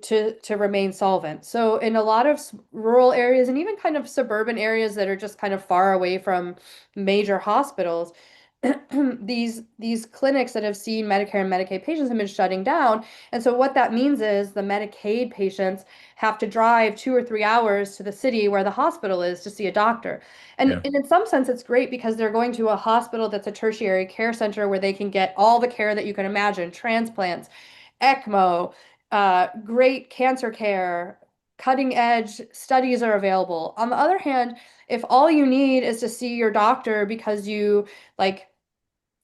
remain solvent. So in a lot of rural areas and even kind of suburban areas that are just kind of far away from major hospitals, these clinics that have seen Medicare and Medicaid patients have been shutting down. And so what that means is the Medicaid patients have to drive 2 or 3 hours to the city where the hospital is to see a doctor. And, Yeah. and in some sense, it's great because they're going to a hospital that's a tertiary care center where they can get all the care that you can imagine, transplants, ECMO, great cancer care, cutting edge studies are available. On the other hand, if all you need is to see your doctor because you, like,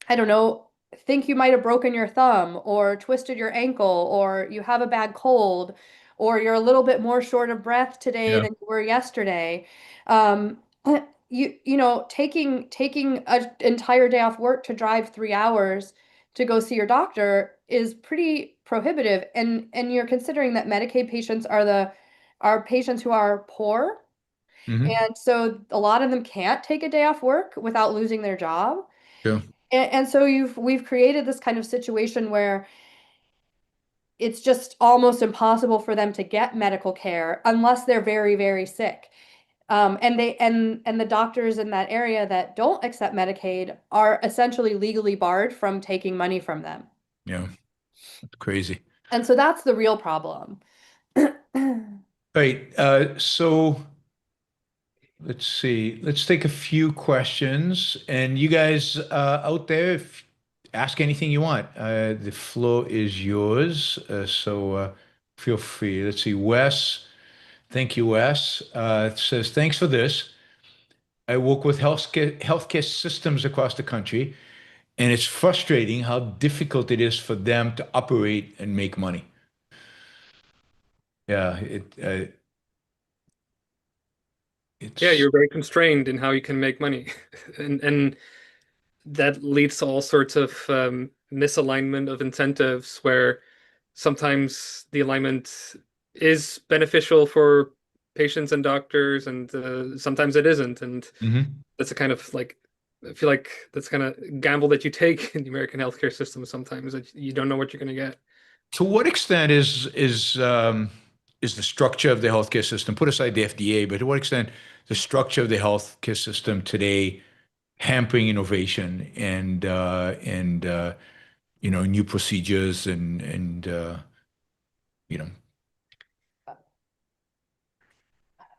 I don't know, think you might have broken your thumb or twisted your ankle or you have a bad cold or you're a little bit more short of breath today Yeah. than you were yesterday, um, taking an entire day off work to drive 3 hours to go see your doctor is pretty prohibitive. And you're considering that Medicaid patients are patients who are poor. Hmm. And so a lot of them can't take a day off work without losing their job. Sure. And so we've created this kind of situation where it's just almost impossible for them to get medical care unless they're very, very sick. And the doctors in that area that don't accept Medicaid are essentially legally barred from taking money from them. Yeah. It's crazy. And so that's the real problem. Right. So let's see. Let's take a few questions. And you guys out there, ask anything you want. The floor is yours. So feel free. Let's see. Wes, thank you, Wes. Says, thanks for this. I work with healthcare systems across the country, and it's frustrating how difficult it is for them to operate and make money. Yeah, it's Yeah, you're very constrained in how you can make money, and that leads to all sorts of misalignment of incentives where sometimes the alignment is beneficial for patients and doctors, and sometimes it isn't. And Mhm. that's a kind of like, I feel like that's kind of gamble that you take in the American healthcare system sometimes, that you don't know what you're going to get. To what extent is the structure of the healthcare system, put aside the FDA, but to what extent the structure of the healthcare system today hampering innovation and new procedures and you know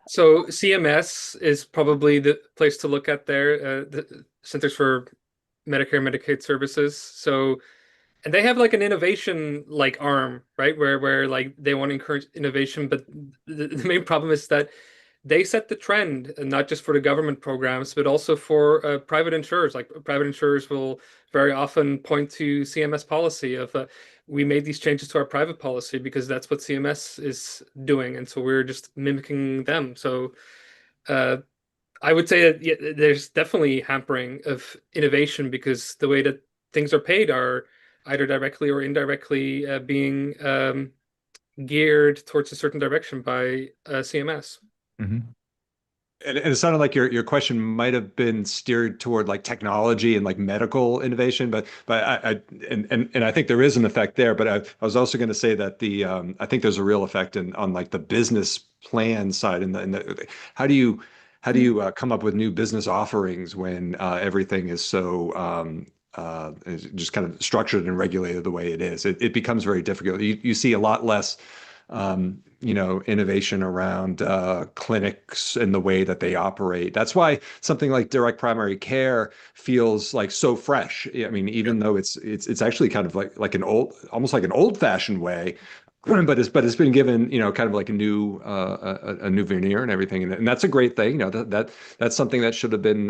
So CMS is probably the place to look at there, the Centers for Medicare and Medicaid Services. So And they have like an innovation like arm, right? Where like they want to encourage innovation, but the main problem is that they set the trend, and not just for the government programs, but also for private insurers. Like private insurers will very often point to CMS policy of we made these changes to our private policy because that's what CMS is doing, and so we're just mimicking them. So uh, I would say that yeah, there's definitely hampering of innovation because the way that things are paid are either directly or indirectly being geared towards a certain direction by CMS. Mhm. And it sounded like your question might have been steered toward like technology and like medical innovation, but and I think there is an effect there. But I was also going to say that I think there's a real effect on like the business plan side and how do you come up with new business offerings when everything is so is just kind of structured and regulated the way it is. It becomes very difficult. You see a lot less innovation around clinics and the way that they operate. That's why something like direct primary care feels like so fresh. I mean, even though it's actually kind of like an almost like an old-fashioned way, but it's been given kind of like a new veneer and everything, and that's a great thing. That's something that should have been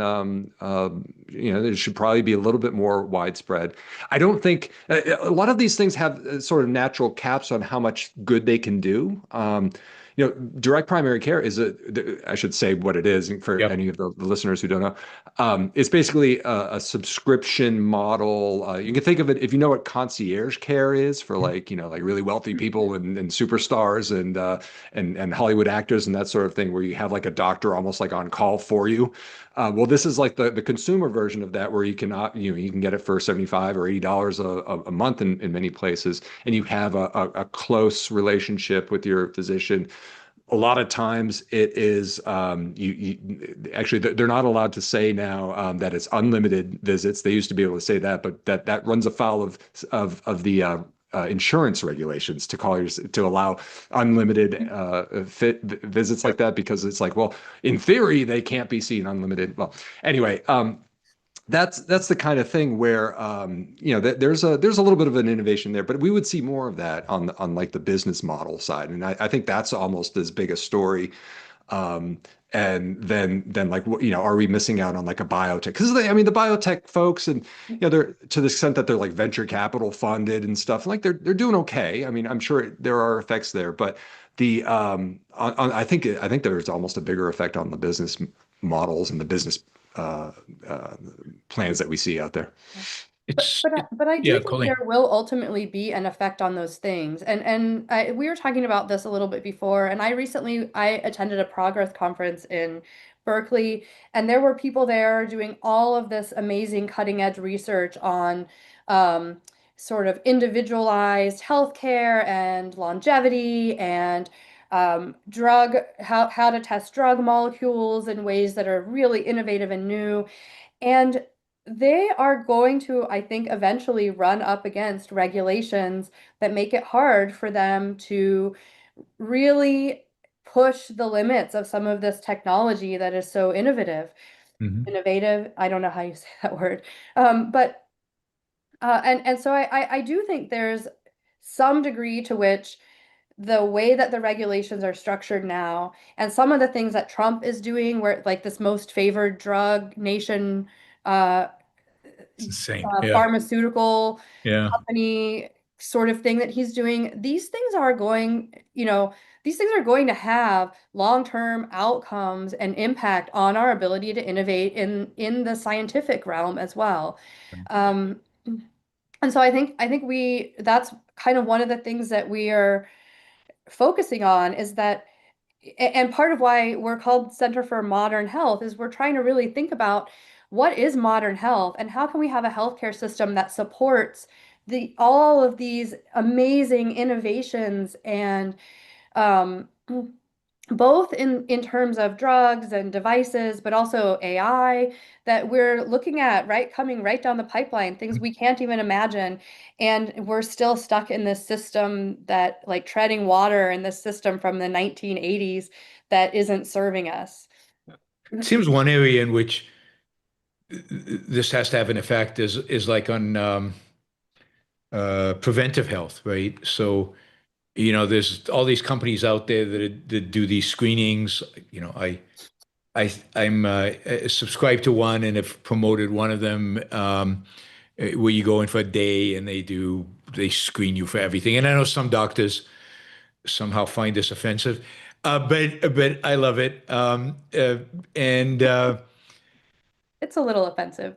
it should probably be a little bit more widespread. I don't think a lot of these things have sort of natural caps on how much good they can do. Direct primary care I should say what it is for Yep. any of the listeners who don't know. It's basically a subscription model. You can think of it if you know what concierge care is for like really wealthy people and superstars and Hollywood actors and that sort of thing, where you have like a doctor almost like on call for you. Well, this is like the consumer version of that, where you can get it for $75 or $80 a month in many places, and you have a close relationship with your physician. A lot of times it is actually they're not allowed to say now that it's unlimited visits. They used to be able to say that, but that runs afoul of the insurance regulations to allow unlimited visits like that, because it's like, well, in theory they can't be seen unlimited. Well, anyway, that's the kind of thing where there's a little bit of an innovation there, but we would see more of that on like the business model side, and I think that's almost as big a story. And then like are we missing out on like a biotech? Because the biotech folks, and they're, to the extent that they're like venture capital funded and stuff, like they're doing okay. I mean, I'm sure there are effects there, but I think there's almost a bigger effect on the business models and the business plans that we see out there. But I do Yeah, think Colleen. there will ultimately be an effect on those things. And we were talking about this a little bit before, and I attended a progress conference in Berkeley, and there were people there doing all of this amazing cutting edge research on sort of individualized healthcare and longevity and how to test drug molecules in ways that are really innovative and new. And they are going to, I think, eventually run up against regulations that make it hard for them to really push the limits of some of this technology that is so innovative. Mhm. Innovative, I don't know how you say that word. But and so I do think there's some degree to which the way that the regulations are structured now, and some of the things that Trump is doing, where like this most favored drug nation uh, It's insane. Yeah. pharmaceutical Yeah. company sort of thing that he's doing, these things are going to have long-term outcomes and impact on our ability to innovate in the scientific realm as well. Um, and so I think that's kind of one of the things that we are focusing on, is that, and part of why we're called Center for Modern Health, is we're trying to really think about what is modern health and how can we have a healthcare system that supports all of these amazing innovations, and um, both in terms of drugs and devices, but also AI that we're looking at coming right down the pipeline, things we can't even imagine. And we're still stuck in this system that, like, treading water in this system from the 1980s that isn't serving us. It seems one area in which this has to have an effect is like on preventive health, right? So, there's all these companies out there that do these screenings. I'm subscribed to one and have promoted one of them, where you go in for a day and they screen you for everything. And I know some doctors somehow find this offensive, but I love it. And It's a little offensive.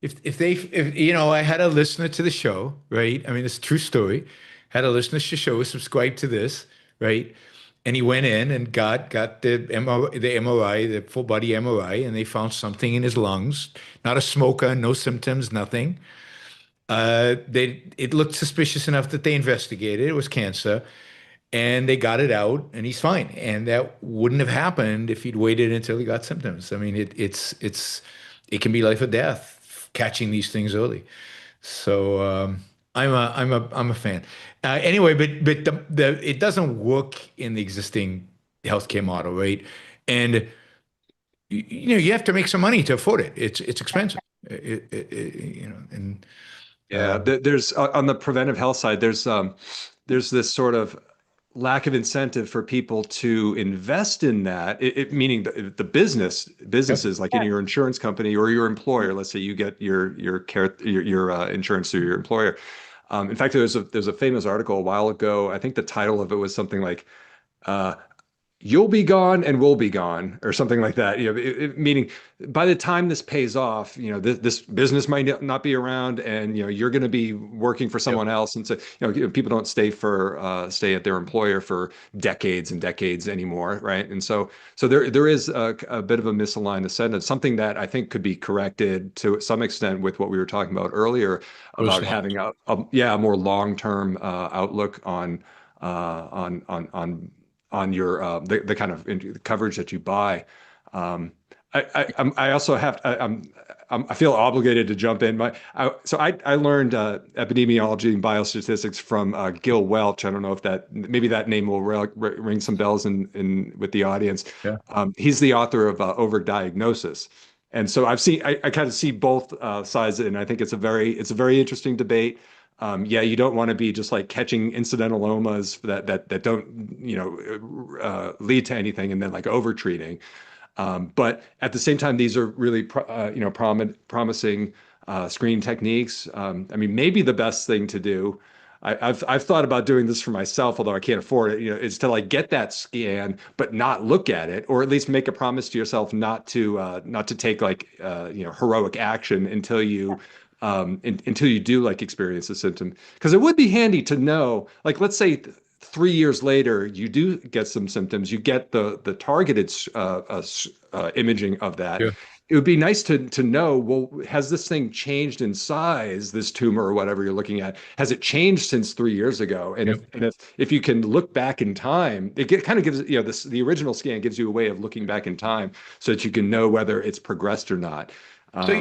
if I had a listener to the show, right? I mean, it's a true story. Had a listener to the show, subscribed to this, right? And he went in and got the MRI, the full body MRI, and they found something in his lungs. Not a smoker, no symptoms, nothing. It looked suspicious enough that they investigated. It was cancer, and they got it out, and he's fine. And that wouldn't have happened if he'd waited until he got symptoms. I mean, it can be life or death catching these things early. So I'm a fan. Anyway, but it doesn't work in the existing healthcare model, right? And you have to make some money to afford it. It's expensive. And Yeah, there's on the preventive health side, there's this sort of lack of incentive for people to invest in that. Meaning the businesses like in your insurance company or your employer. Let's say you get your insurance through your employer. In fact, there's a famous article a while ago. I think the title of it was something like, "You'll be gone and we'll be gone," or something like that. Meaning by the time this pays off, this business might not be around, and you're going to be working for someone else. And so, people don't stay at their employer for decades and decades anymore, right? And so there is a bit of a misaligned incentive, something that I think could be corrected to some extent with what we were talking about earlier about having a more long-term outlook on your the kind of coverage that you buy. I also have I feel obligated to jump in. I learned epidemiology and biostatistics from Gil Welch. I don't know if maybe that name will ring some bells in with the audience. Yeah. He's the author of Overdiagnosis. And so I kind of see both sides, and I think it's a very interesting debate. You don't want to be just like catching incidentalomas that don't lead to anything, and then like overtreating. But at the same time, these are really promising screening techniques. I mean, maybe the best thing to do. I've thought about doing this for myself, although I can't afford it. Is to like get that scan, but not look at it, or at least make a promise to yourself not to take like heroic action until you do like experience the symptom. Because it would be handy to know, like, let's say 3 years later you do get some symptoms, you get the targeted imaging of that. Yeah. It would be nice to know, well, has this thing changed in size, this tumor or whatever you're looking at? Has it changed since 3 years ago? And if you can look back in time, kind of gives, the original scan gives you a way of looking back in time so that you can know whether it's progressed or not. So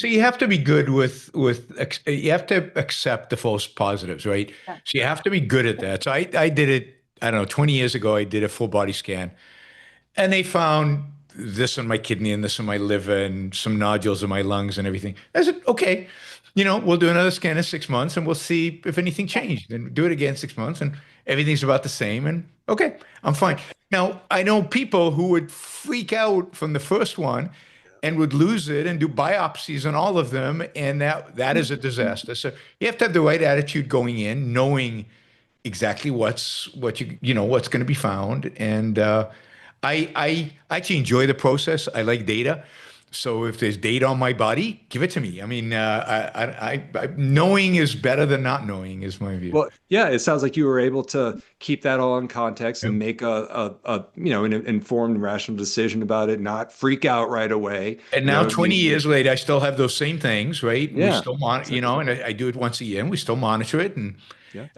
you have to be good you have to accept the false positives, right? Yeah. So you have to be good at that. So I did it, I don't know, 20 years ago, I did a full body scan, and they found this on my kidney and this on my liver and some nodules in my lungs and everything. I said, okay, we'll do another scan in 6 months and we'll see if anything changed, and do it again 6 months and everything's about the same. And okay, I'm fine. Now, I know people who would freak out from the first one and would lose it and do biopsies on all of them. And that is a disaster. So you have to have the right attitude going in, knowing exactly what's going to be found. And I actually enjoy the process. I like data. So if there's data on my body, give it to me. I mean, knowing is better than not knowing, is my view. Well, yeah, it sounds like you were able to keep that all in context and make an informed, rational decision about it, not freak out right away. And now, 20 years later, I still have those same things, right? Yeah, we still monitor, and I do it once a year, and we still monitor it. And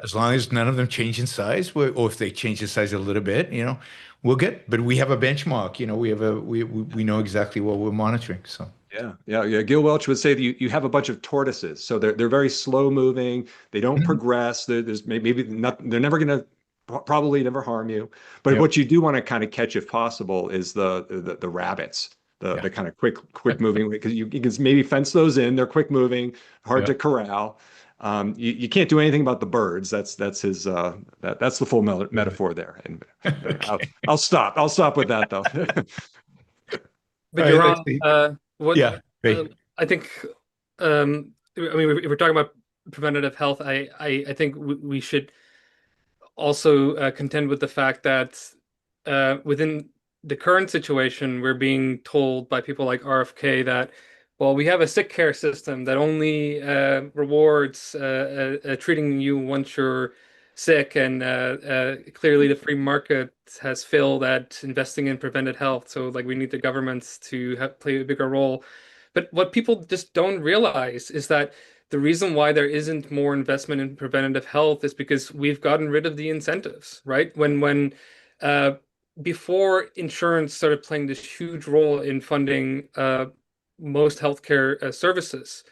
as long as none of them change in size, or if they change in size a little bit, we're good. But we have a benchmark. We know exactly what we're monitoring. So. Yeah. Gil Welch would say that you have a bunch of tortoises, so they're very slow moving. They don't progress. There's maybe not. They're never going to probably never harm you. But what you do want to kind of catch, if possible, is the rabbits. the Yeah. kind of quick moving, because you can maybe fence those in. They're quick moving, hard to corral. You can't do anything about the birds. That's his that's the full metaphor there. And I'll stop with that though. But All you're right, wrong. What yeah, Ray. I think, I mean, if we're talking about preventative health, I think we should also contend with the fact that within the current situation, we're being told by people like RFK that, well, we have a sick care system that only rewards treating you once you're sick, and clearly the free market has failed at investing in preventive health. So, like, we need the governments to play a bigger role. But what people just don't realize is that the reason why there isn't more investment in preventative health is because we've gotten rid of the incentives, right? When uh, before insurance started playing this huge role in funding most healthcare services,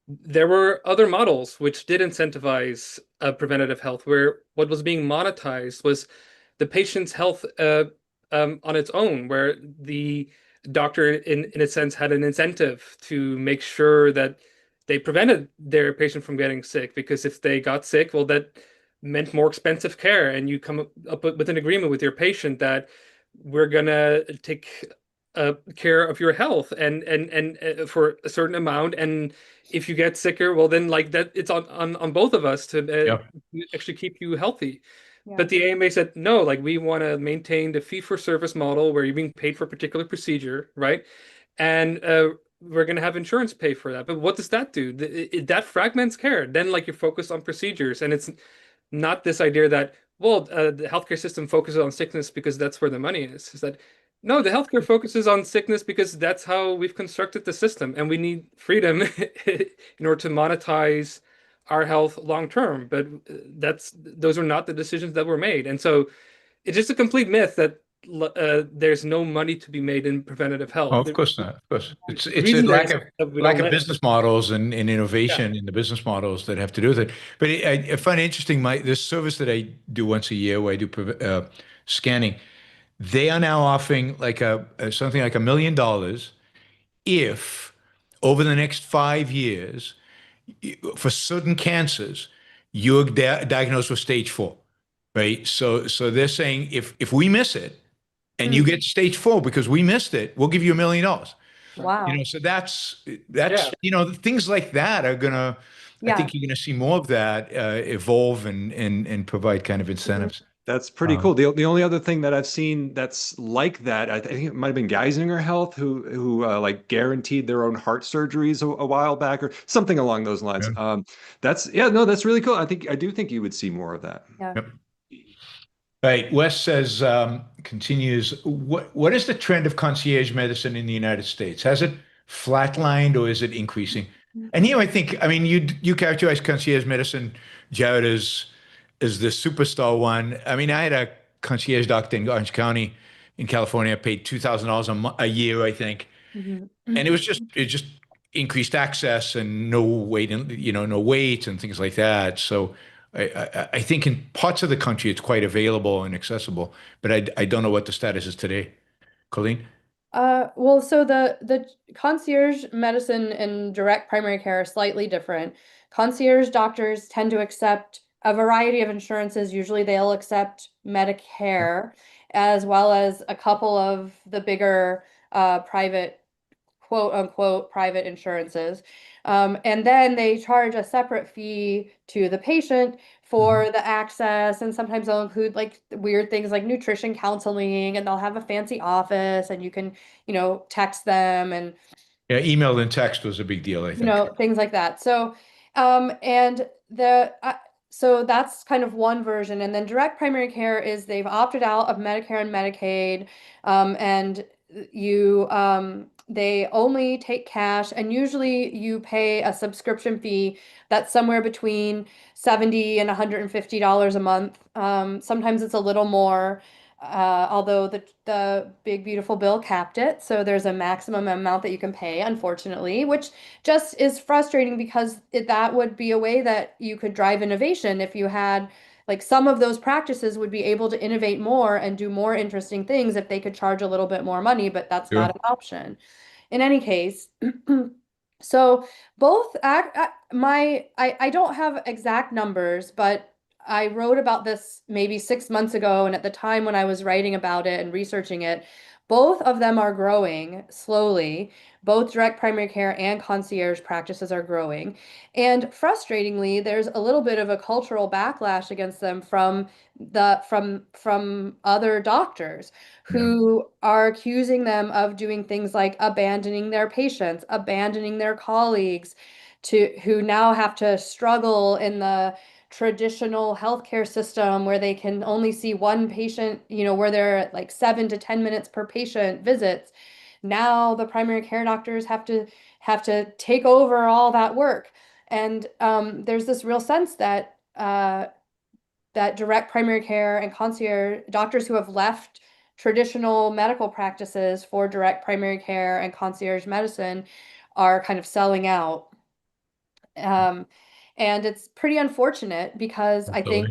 there were other models which did incentivize preventative health, where what was being monetized was the patient's health on its own, where the doctor, in a sense, had an incentive to make sure that they prevented their patient from getting sick, because if they got sick, well, that meant more expensive care, and you come up with an agreement with your patient that we're gonna take care of your health and for a certain amount, and if you get sicker, well, then like that, it's on both of us to actually keep you healthy. Yeah. But the AMA said no, like we want to maintain the fee-for-service model where you're being paid for a particular procedure, right? And we're going to have insurance pay for that. But what does that do? That fragments care. Then, like, you're focused on procedures, and it's not this idea that, well, the healthcare system focuses on sickness because that's where the money is. Is that no, the healthcare focuses on sickness because that's how we've constructed the system, and we need freedom in order to monetize our health long term. But those are not the decisions that were made, and so it's just a complete myth that there's no money to be made in preventative Oh, health. of course not. Of course, it's The a reason there is that we lack don't of let it. business models and Yeah. innovation in the business models that have to do with it. But I find it interesting. This service that I do once a year, where I do scanning, they are now offering like something like $1 million if over the next 5 years, for certain cancers, you're diagnosed with stage 4, right? So they're saying if we miss it and you get stage 4 because we missed it, we'll give you $1 million. Wow. So that's Yeah. things like that are gonna. I Yeah. think you're gonna see more of that evolve and provide kind of incentives. That's pretty cool. The only other thing that I've seen that's like that, I think it might have been Geisinger Health who like guaranteed their own heart surgeries a while back, or something along those lines. Yeah. That's really cool. I do think you would see more of that. Yeah. Yep. Right. Wes says, continues, what is the trend of concierge medicine in the United States? Has it flatlined or is it increasing? And here I think, I mean, you characterize concierge medicine, Jared, as the superstar one. I mean, I had a concierge doctor in Orange County in California, paid $2,000 a year, I think. Mhm. And it just increased access and no wait, no waits and things like that. So I think in parts of the country it's quite available and accessible, but I don't know what the status is today. Colleen? Well, so the concierge medicine and direct primary care are slightly different. Concierge doctors tend to accept a variety of insurances. Usually they'll accept Medicare, as well as a couple of the bigger private, quote unquote, private insurances. And then they charge a separate fee to the patient for the access, and sometimes they'll include like weird things like nutrition counseling, and they'll have a fancy office, and you can, text them, and Yeah, email and text was a big deal, I think. things like that. So, and so that's kind of one version. And then direct primary care is they've opted out of Medicare and Medicaid, and they only take cash, and usually you pay a subscription fee that's somewhere between $70 and $150 a month. Sometimes it's a little more. Although the big beautiful bill capped it, so there's a maximum amount that you can pay, unfortunately, which just is frustrating because that would be a way that you could drive innovation if you had like some of those practices would be able to innovate more and do more interesting things if they could charge a little bit more money, but that's Sure. not an option. In any case, so both I don't have exact numbers, but I wrote about this maybe 6 months ago, and at the time when I was writing about it and researching it, both of them are growing slowly. Both direct primary care and concierge practices are growing. And frustratingly, there's a little bit of a cultural backlash against them from other doctors who are accusing them of doing things like abandoning their patients, abandoning their colleagues, to who now have to struggle in the traditional healthcare system where they can only see one patient, where they're at like 7 to 10 minutes per patient visits. Now the primary care doctors have to take over all that work. And there's this real sense that that direct primary care and concierge doctors who have left traditional medical practices for direct primary care and concierge medicine are kind of selling out. And it's pretty unfortunate because I think,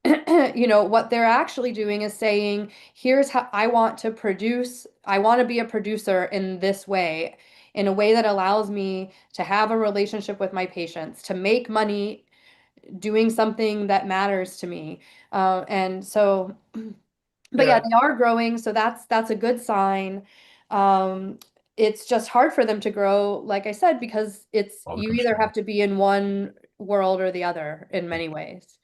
what they're actually doing is saying, here's how I want to produce. I want to be a producer in this way, in a way that allows me to have a relationship with my patients, to make money doing something that matters to me. And so, but yeah, Yeah. they are growing, so that's a good sign. It's just hard for them to grow, like I said, because you either have to be in one world or the other in many ways.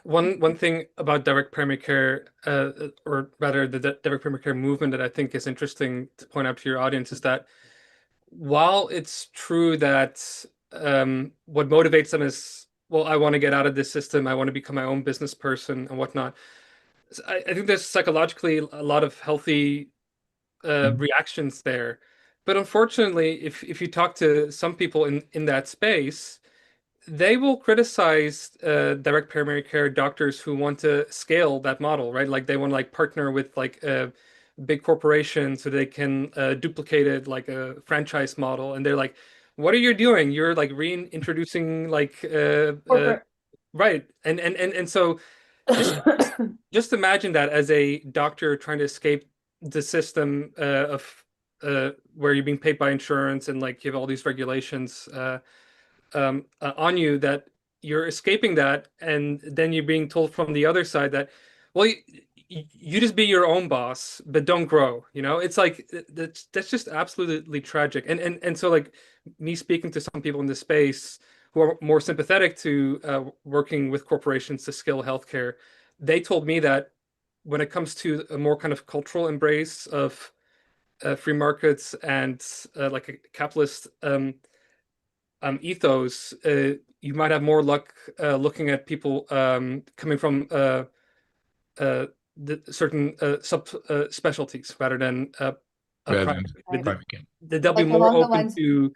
One thing about direct primary care, or rather the direct primary care movement that I think is interesting to point out to your audience is that while it's true that what motivates them is, well, I want to get out of this system, I want to become my own business person and whatnot. I think there's psychologically a lot of healthy reactions there. But unfortunately, if you talk to some people in that space, they will criticize direct primary care doctors who want to scale that model, right? Like they want to like partner with like a big corporation so they can duplicate it like a franchise model. And they're like, "What are you doing? You're like reintroducing like Corporate. right." And so just just imagine that as a doctor trying to escape the system of where you're being paid by insurance and like you have all these regulations on you, that you're escaping that, and then you're being told from the other side that, well, you just be your own boss, but don't grow. It's like that's just absolutely tragic. And so like me speaking to some people in this space who are more sympathetic to working with corporations to scale healthcare, they told me that when it comes to a more kind of cultural embrace of free markets and like a capitalist ethos, you might have more luck looking at people coming from the certain sub specialties rather than Rather private. than private care. They'll be Like more along the open lines. to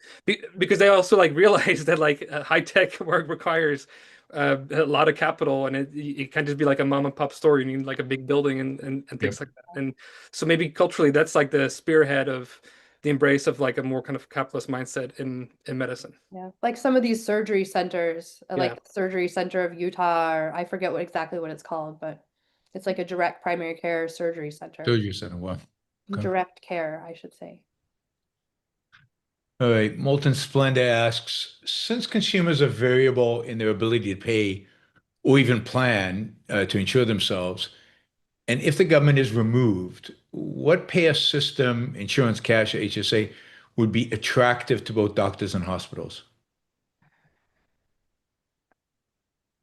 because they also like realize that like high tech work requires a lot of capital, and it can't just be like a mom and pop store. You need like a big building and things like that. And so maybe culturally, that's like the spearhead of the embrace of like a more kind of capitalist mindset in medicine. Yeah, like some of these surgery centers, Yeah. like Surgery Center of Utah, or I forget exactly what it's called, but it's like a direct primary care surgery center. Surgery center. Wow. Okay. Direct care, I should say. All right. Molten Splenda asks, since consumers are variable in their ability to pay or even plan to insure themselves, and if the government is removed, what payer system, insurance, cash, or HSA, would be attractive to both doctors and hospitals?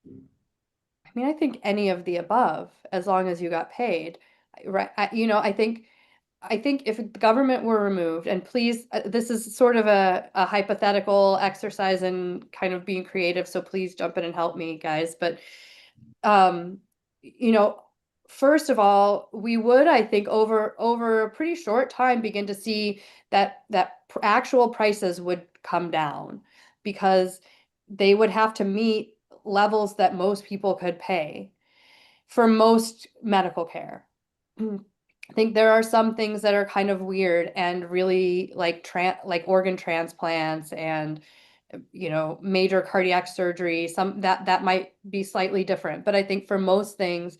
I mean, I think any of the above, as long as you got paid, right? I think if the government were removed, and please, this is sort of a hypothetical exercise in kind of being creative, so please jump in and help me, guys. But, um, you know, first of all, we would, I think, over a pretty short time, begin to see that actual prices would come down because they would have to meet levels that most people could pay for most medical care. I think there are some things that are kind of weird and really like organ transplants and major cardiac surgery, some that might be slightly different. But I think for most things,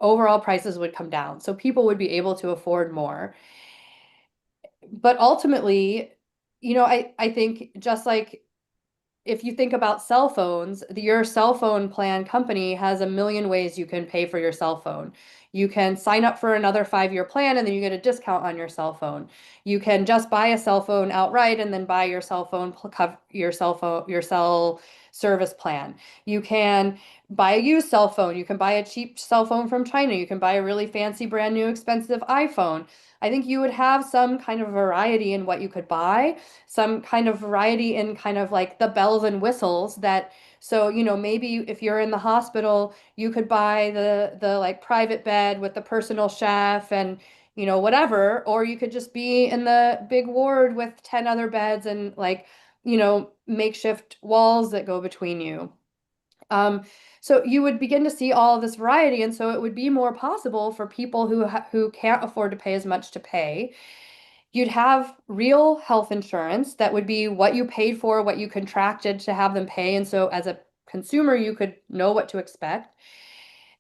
overall prices would come down. So people would be able to afford more. But ultimately, I think just like if you think about cell phones, your cell phone plan company has a million ways you can pay for your cell phone. You can sign up for another 5-year plan and then you get a discount on your cell phone. You can just buy a cell phone outright and then buy your cell phone your cell service plan. You can buy a used cell phone. You can buy a cheap cell phone from China. You can buy a really fancy brand new expensive iPhone. I think you would have some kind of variety in what you could buy, some kind of variety in kind of like the bells and whistles that, so maybe if you're in the hospital you could buy the like private bed with the personal chef and whatever, or you could just be in the big ward with 10 other beds and like makeshift walls that go between you. So you would begin to see all of this variety, and so it would be more possible for people who can't afford to pay as much to pay. You'd have real health insurance that would be what you paid for, what you contracted to have them pay, and so as a consumer, you could know what to expect.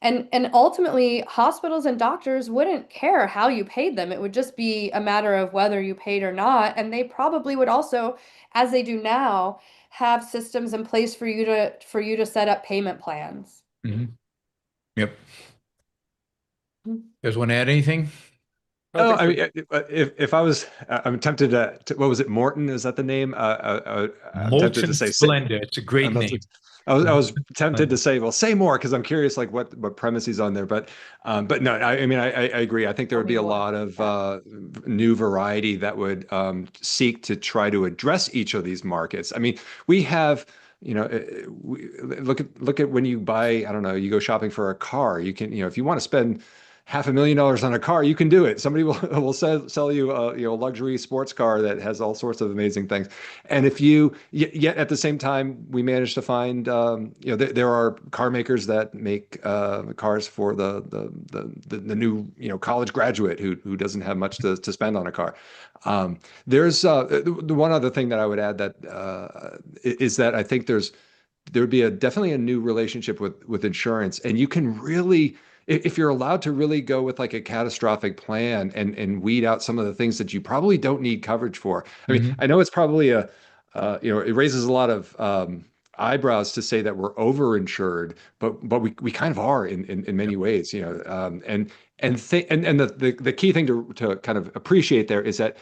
And ultimately, hospitals and doctors wouldn't care how you paid them. It would just be a matter of whether you paid or not. And they probably would also, as they do now, have systems in place for you to set up payment plans. Mhm. Yep. Mhm. You guys want to add anything? No, think I mean, if I was, I'm tempted to, what was it, Morton? Is that the name? I'm tempted to Molten say, Splendor. It's a great I'm about to- name. I was Molten tempted to Splendor. say, well, say more because I'm curious, like what premise he's on there. But no, I mean, I agree. I think there Tell would be me a more lot about of new variety that would seek to try to address each of these markets. I mean, we have. Look at when you buy, I don't know, you go shopping for a car. You can, if you want to spend $500,000 on a car, you can do it. Somebody will sell you a luxury sports car that has all sorts of amazing things. And if you yet at the same time, we managed to find there are car makers that make cars for the new college graduate who doesn't have much to spend on a car. There's the one other thing that I would add that is that I think there would be definitely a new relationship with insurance, and you can really, if you're allowed to really go with like a catastrophic plan and weed out some of the things that you probably don't need coverage for. I mean, I know it's probably it raises a lot of eyebrows to say that we're overinsured, but we kind of are in many ways, and the key thing to kind of appreciate there is that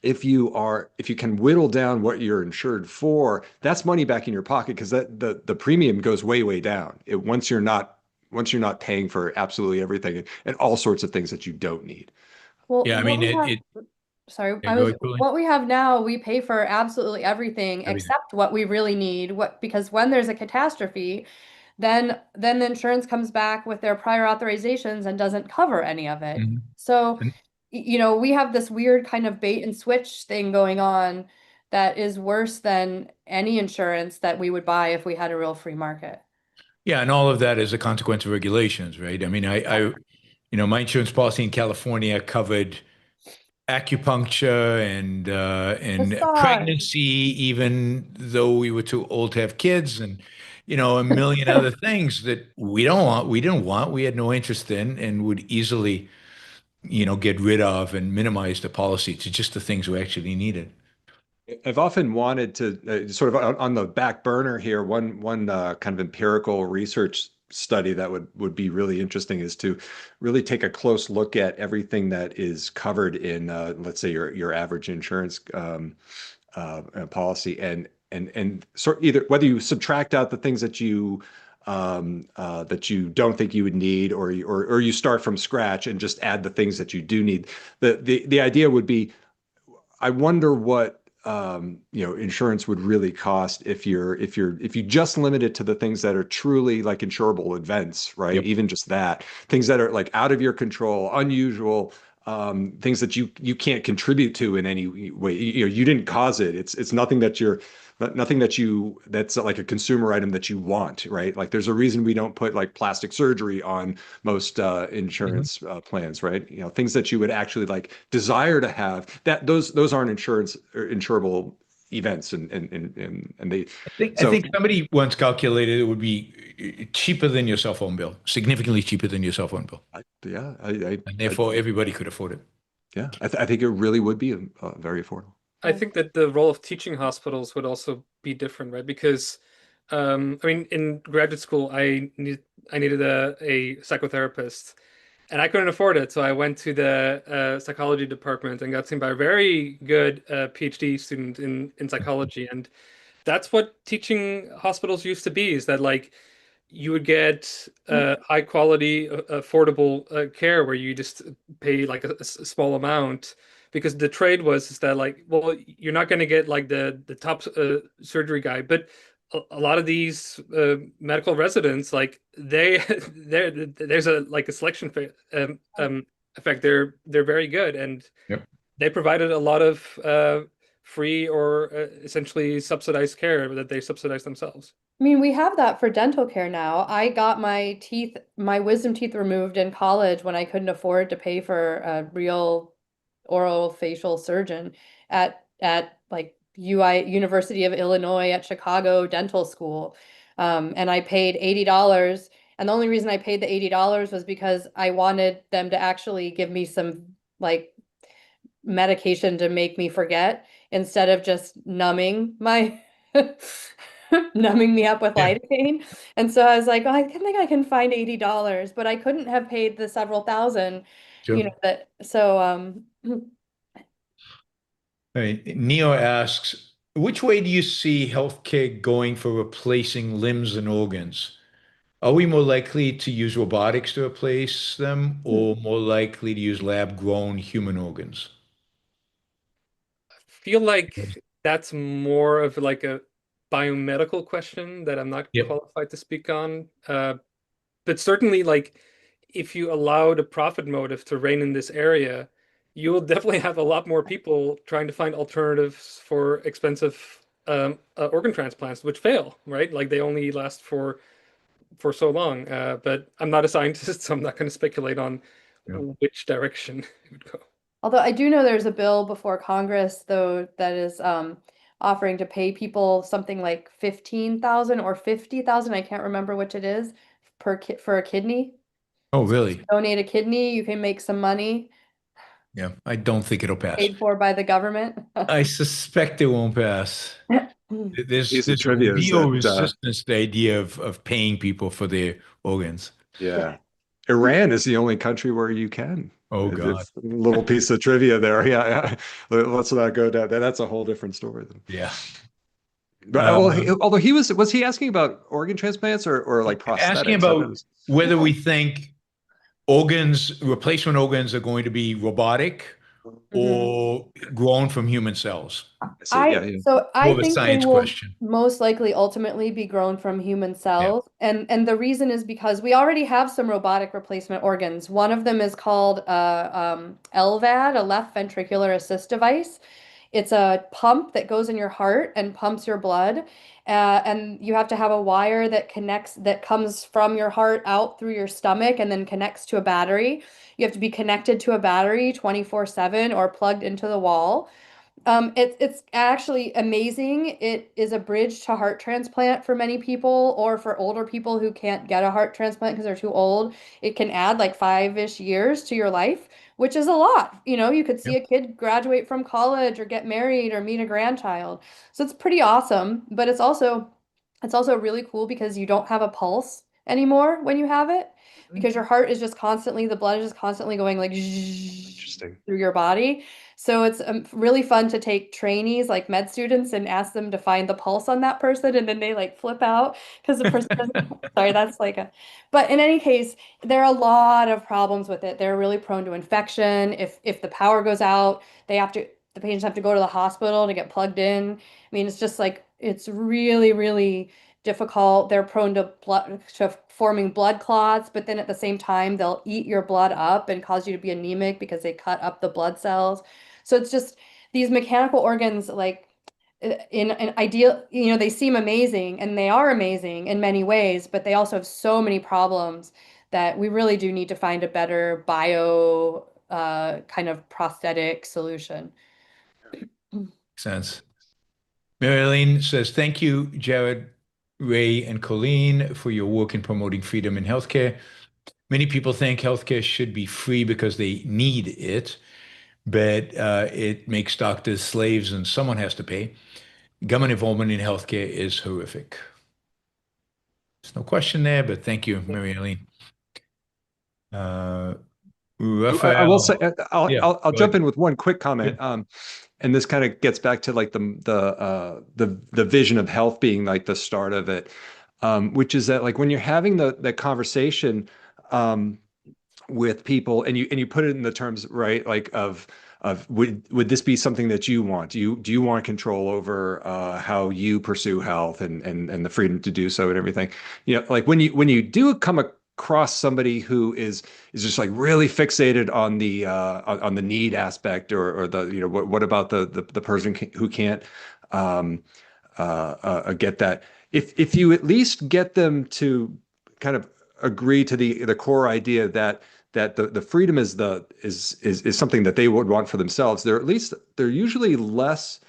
if you can whittle down what you're insured for, that's money back in your pocket because the premium goes way down. Once you're not paying for absolutely everything and all sorts of things that you don't need. Well, Yeah, I what mean, we have, sorry, go ahead, Colleen. what we have now, we pay for absolutely everything Everything. except what we really need. Because when there's a catastrophe, then the insurance comes back with their prior authorizations and doesn't cover any of it. Mhm. So, And- we have this weird kind of bait and switch thing going on that is worse than any insurance that we would buy if we had a real free market. Yeah, and all of that is a consequence of regulations, right? I mean, my insurance policy in California covered acupuncture and Massage. pregnancy, even though we were too old to have kids, and a million other things that we didn't want, we had no interest in, and would easily, get rid of and minimize the policy to just the things we actually needed. I've often wanted to sort of on the back burner here. One kind of empirical research study that would be really interesting is to really take a close look at everything that is covered in, let's say, your average insurance policy, and sort either whether you subtract out the things that you don't think you would need, or you start from scratch and just add the things that you do need. The idea would be, I wonder what insurance would really cost if you just limit it to the things that are truly like insurable events, right? Yep. Even just that, things that are like out of your control, unusual, things that you can't contribute to in any way. You didn't cause it. It's nothing that's like a consumer item that you want, right? Like there's a reason we don't put like plastic surgery on most insurance plans, right? Things that you would actually like desire to have, that those aren't insurance or insurable events and they I think somebody once calculated it would be cheaper than your cell phone bill, significantly cheaper than your cell phone bill. And therefore everybody could afford it. Yeah, I think it really would be very affordable. I think that the role of teaching hospitals would also be different, right? Because I mean, in graduate school, I needed a psychotherapist, and I couldn't afford it, so I went to the psychology department and got seen by a very good PhD student in psychology, and that's what teaching hospitals used to be. Is that like you would get high quality, affordable care where you just pay like a small amount, because the trade was is that like, well, you're not going to get like the top surgery guy, but a lot of these medical residents, like there's a like a selection effect. They're very good, and Yep. they provided a lot of free or essentially subsidized care that they subsidize themselves. I mean, we have that for dental care now. I got my wisdom teeth removed in college when I couldn't afford to pay for a real oral facial surgeon at like University of Illinois at Chicago Dental School. And I paid $80. And the only reason I paid the $80 was because I wanted them to actually give me some like medication to make me forget instead of just numbing my numbing me up with Yeah. lidocaine. And so I was like, oh, I think I can find $80, but I couldn't have paid the several thousand, Sure. you know, that so All right. Neo asks, which way do you see healthcare going for replacing limbs and organs? Are we more likely to use robotics to replace them, or more likely to use lab-grown human organs? Feel like that's more of like a biomedical question that I'm not Yep. qualified to speak on. But certainly, like, if you allow the profit motive to reign in this area, you will definitely have a lot more people trying to find alternatives for expensive organ transplants, which fail, right? Like they only last for so long. But I'm not a scientist, so I'm not going to speculate on Yep. which direction it would go. although I do know there's a bill before Congress though that is offering to pay people something like 15,000 or 50,000, I can't remember which it is, for a kidney. Oh, really? Donate a kidney, you can make some money Yeah. I don't think it'll pass. paid for by the government. I suspect it won't pass. Piece of There's a trivia is real that resistance to the idea of paying people for their organs. yeah, Iran is the only country where you can. Oh, God. It's a little piece of trivia there. Yeah. Let's not go down. That's a whole different story. Yeah. But although was he asking about organ transplants or like prosthetics? Asking about whether we think replacement organs are going to be robotic or grown from human cells. Yeah. So I More of a think they science will question. most likely ultimately be grown from human cells. And the reason is because we already have some robotic replacement organs. One of them is called LVAD, a left ventricular assist device. It's a pump that goes in your heart and pumps your blood. And you have to have a wire that comes from your heart out through your stomach and then connects to a battery. You have to be connected to a battery 24/7 or plugged into the wall. It's actually amazing. It is a bridge to heart transplant for many people, or for older people who can't get a heart transplant because they're too old. It can add like 5-ish years to your life, which is a lot. You know, you could see a kid graduate from college or get married or meet a grandchild. So it's pretty awesome, but it's also really cool because you don't have a pulse anymore when you have it, because your heart is just constantly, the blood is just constantly going like Interesting. through your body. So it's really fun to take trainees like med students and ask them to find the pulse on that person, and then they like flip out because the person doesn't. Sorry, that's like a. But in any case, there are a lot of problems with it. They're really prone to infection. If the power goes out, the patients have to go to the hospital to get plugged in. I mean, it's just like it's really, really difficult. They're prone to forming blood clots, but then at the same time, they'll eat your blood up and cause you to be anemic because they cut up the blood cells. So it's just these mechanical organs, like in an ideal, they seem amazing and they are amazing in many ways, but they also have so many problems that we really do need to find a better bio kind of prosthetic solution. Sense. Marilyn says, thank you, Jared, Ray, and Colleen, for your work in promoting freedom in healthcare. Many people think healthcare should be free because they need it, but it makes doctors slaves and someone has to pay. Government involvement in healthcare is horrific. There's no question there, but thank you, Marilyn. I will say, Raphael, yeah, I'll go jump ahead. in with one quick comment. And this kind of gets back to like the vision of health being like the start of it, which is that like when you're having the conversation with people and you put it in the terms, right, like of would this be something that you want? Do you want control over how you pursue health and the freedom to do so and everything? You know, like when you do come across somebody who is just like really fixated on the need aspect or the, you know, what about the person who can't get that? If you at least get them to kind of agree to the core idea that the freedom is something that they would want for themselves, they're usually less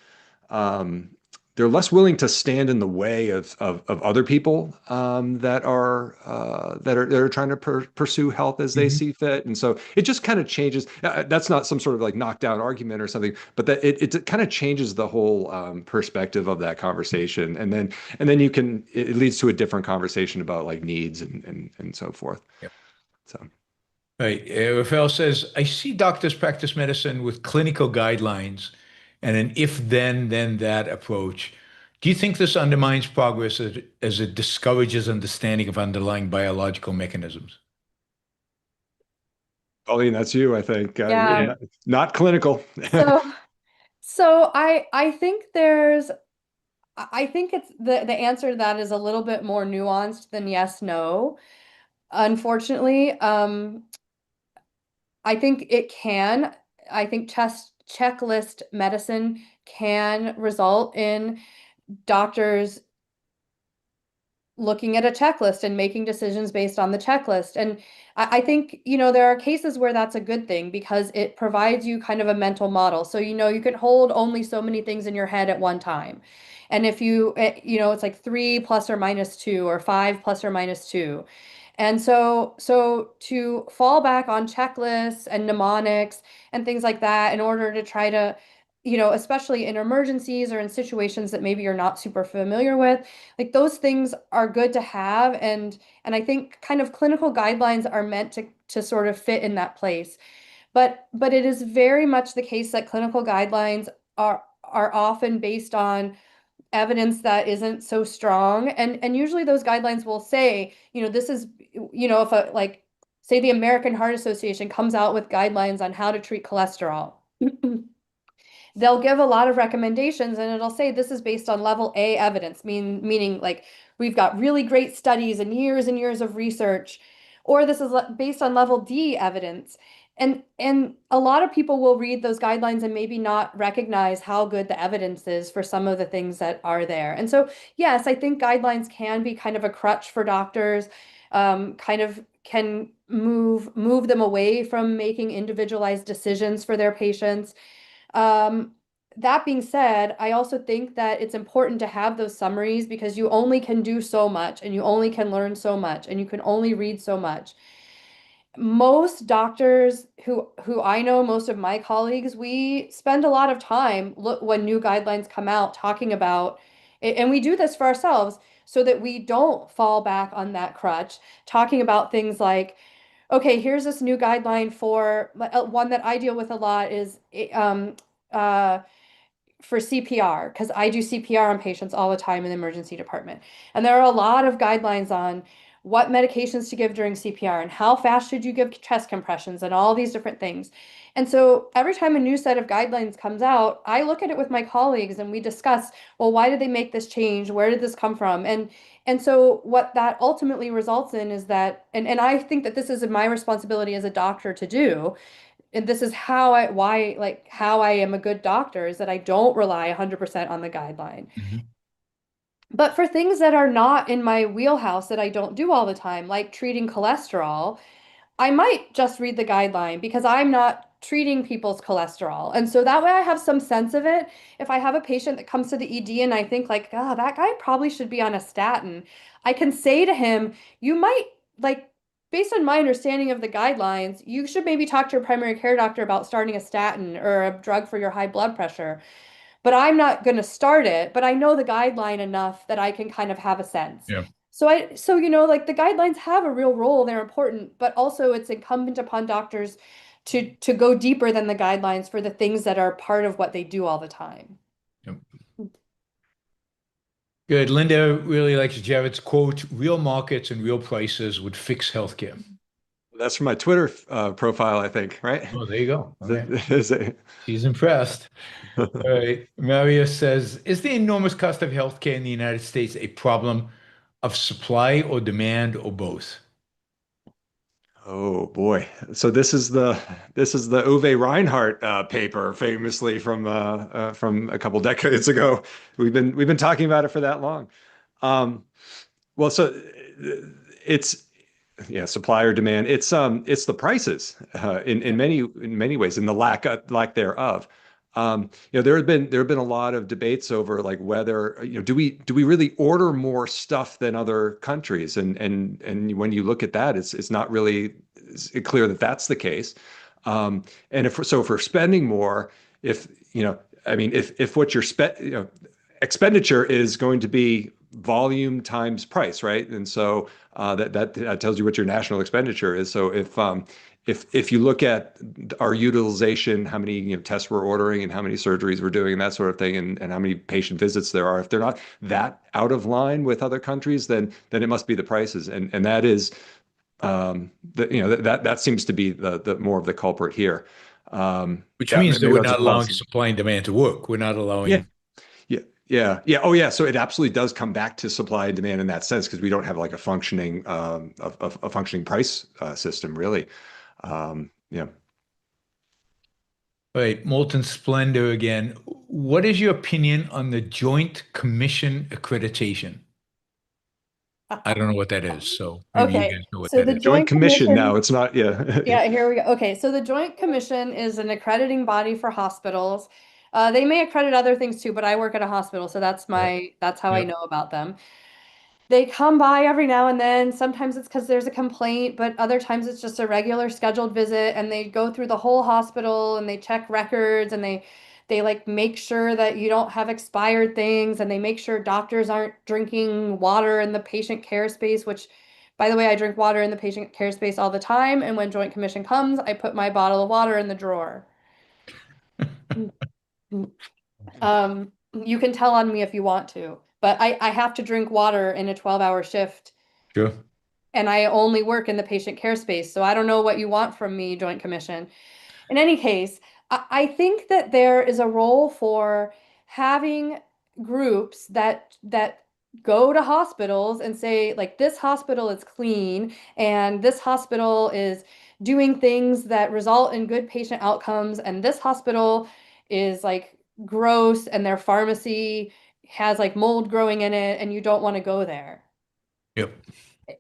they're less willing to stand in the way of other people that are trying to pursue health as they see fit. And so it just kind of changes. That's not some sort of like knockdown argument or something, but that it kind of changes the whole perspective of that conversation. And then it leads to a different conversation about like needs and so forth. Yep. So. Right. Rafael says, I see doctors practice medicine with clinical guidelines and an if then that approach. Do you think this undermines progress as it discourages understanding of underlying biological mechanisms? Colleen, that's you, I think. Yeah. Not clinical. So I think I think it's the answer to that is a little bit more nuanced than yes, no. Unfortunately, I think it can. I think checklist medicine can result in doctors looking at a checklist and making decisions based on the checklist. And I think, you know, there are cases where that's a good thing because it provides you kind of a mental model. So, you know, you can hold only so many things in your head at one time. And if you know, it's like 3 plus or minus 2 or 5 plus or minus 2. And so to fall back on checklists and mnemonics and things like that in order to try to, you know, especially in emergencies or in situations that maybe you're not super familiar with, like those things are good to have. And I think kind of clinical guidelines are meant to sort of fit in that place. But it is very much the case that clinical guidelines are often based on evidence that isn't so strong. And usually those guidelines will say, you know, this is, you know, if a like say the American Heart Association comes out with guidelines on how to treat cholesterol. They'll give a lot of recommendations and it'll say this is based on level A evidence, meaning like we've got really great studies and years of research, or this is based on level D evidence. And a lot of people will read those guidelines and maybe not recognize how good the evidence is for some of the things that are there. And so, yes, I think guidelines can be kind of a crutch for doctors, kind of can move them away from making individualized decisions for their patients. That being said, I also think that it's important to have those summaries because you only can do so much and you only can learn so much and you can only read so much. Most doctors who I know, most of my colleagues, we spend a lot of time when new guidelines come out talking about, and we do this for ourselves so that we don't fall back on that crutch, talking about things like, okay, here's this new guideline for one that I deal with a lot is uh, for CPR, because I do CPR on patients all the time in the emergency department. And there are a lot of guidelines on what medications to give during CPR and how fast should you give chest compressions and all these different things. And so every time a new set of guidelines comes out, I look at it with my colleagues and we discuss, well, why did they make this change? Where did this come from? And so what that ultimately results in is that, and I think that this is my responsibility as a doctor to do, and this is how I am a good doctor is that I don't rely 100% on the guideline. But for things that are not in my wheelhouse that I don't do all the time, like treating cholesterol, I might just read the guideline because I'm not treating people's cholesterol. And so that way I have some sense of it. If I have a patient that comes to the ED and I think like, oh, that guy probably should be on a statin, I can say to him, you might like, based on my understanding of the guidelines, you should maybe talk to your primary care doctor about starting a statin or a drug for your high blood pressure. But I'm not going to start it, but I know the guideline enough that I can kind of have a sense. Yeah. So like the guidelines have a real role, they're important, but also it's incumbent upon doctors to go deeper than the guidelines for the things that are part of what they do all the time. Yep. Good. Linda really likes Jared's quote, real markets and real prices would fix healthcare. That's from my Twitter profile, I think, right? Oh, there you go. Okay. Is it- She's impressed. All right. Mario says, is the enormous cost of healthcare in the United States a problem of supply or demand or both? Oh boy. So this is the Uwe Reinhardt paper, famously from a couple decades ago. We've been talking about it for that long. Well, so it's yeah, supply or demand. It's the prices in many ways, and the lack thereof. There have been a lot of debates over like whether do we really order more stuff than other countries, and when you look at that, it's not really clear that that's the case. And if we're spending more, if I mean, if what you're expenditure is going to be volume times price, right? And so that tells you what your national expenditure is. So if you look at our utilization, how many tests we're ordering and how many surgeries we're doing and that sort of thing, and how many patient visits there are, if they're not that out of line with other countries, then it must be the prices, and that is that seems to be the more of the culprit here. Which means that maybe we're that's a not allowing policy. supply and demand to work. We're not allowing. Yeah. Yeah. Oh, yeah. So it absolutely does come back to supply and demand in that sense, because we don't have like a functioning a functioning price system, really. Yeah. All right, Molten Splendor again. What is your opinion on the Joint Commission accreditation? I don't know what that is, so maybe you Okay, guys know what so that the is. Joint Commission now. It's not. Yeah. Yeah, here we go. Okay, so the Joint Commission is an accrediting body for hospitals. They may accredit other things too, but I work at a hospital, so that's how I Yep. know about them. They come by every now and then. Sometimes it's because there's a complaint, but other times it's just a regular scheduled visit, and they go through the whole hospital and they check records, and they like make sure that you don't have expired things, and they make sure doctors aren't drinking water in the patient care space, which, by the way, I drink water in the patient care space all the time, and when Joint Commission comes, I put my bottle of water in the drawer. You can tell on me if you want to, but I have to drink water in a 12-hour shift, Sure. and I only work in the patient care space, so I don't know what you want from me, Joint Commission. In any case, I think that there is a role for having groups that go to hospitals and say, like, this hospital is clean and this hospital is doing things that result in good patient outcomes, and this hospital is like gross and their pharmacy has like mold growing in it and you don't want to go there. Yep.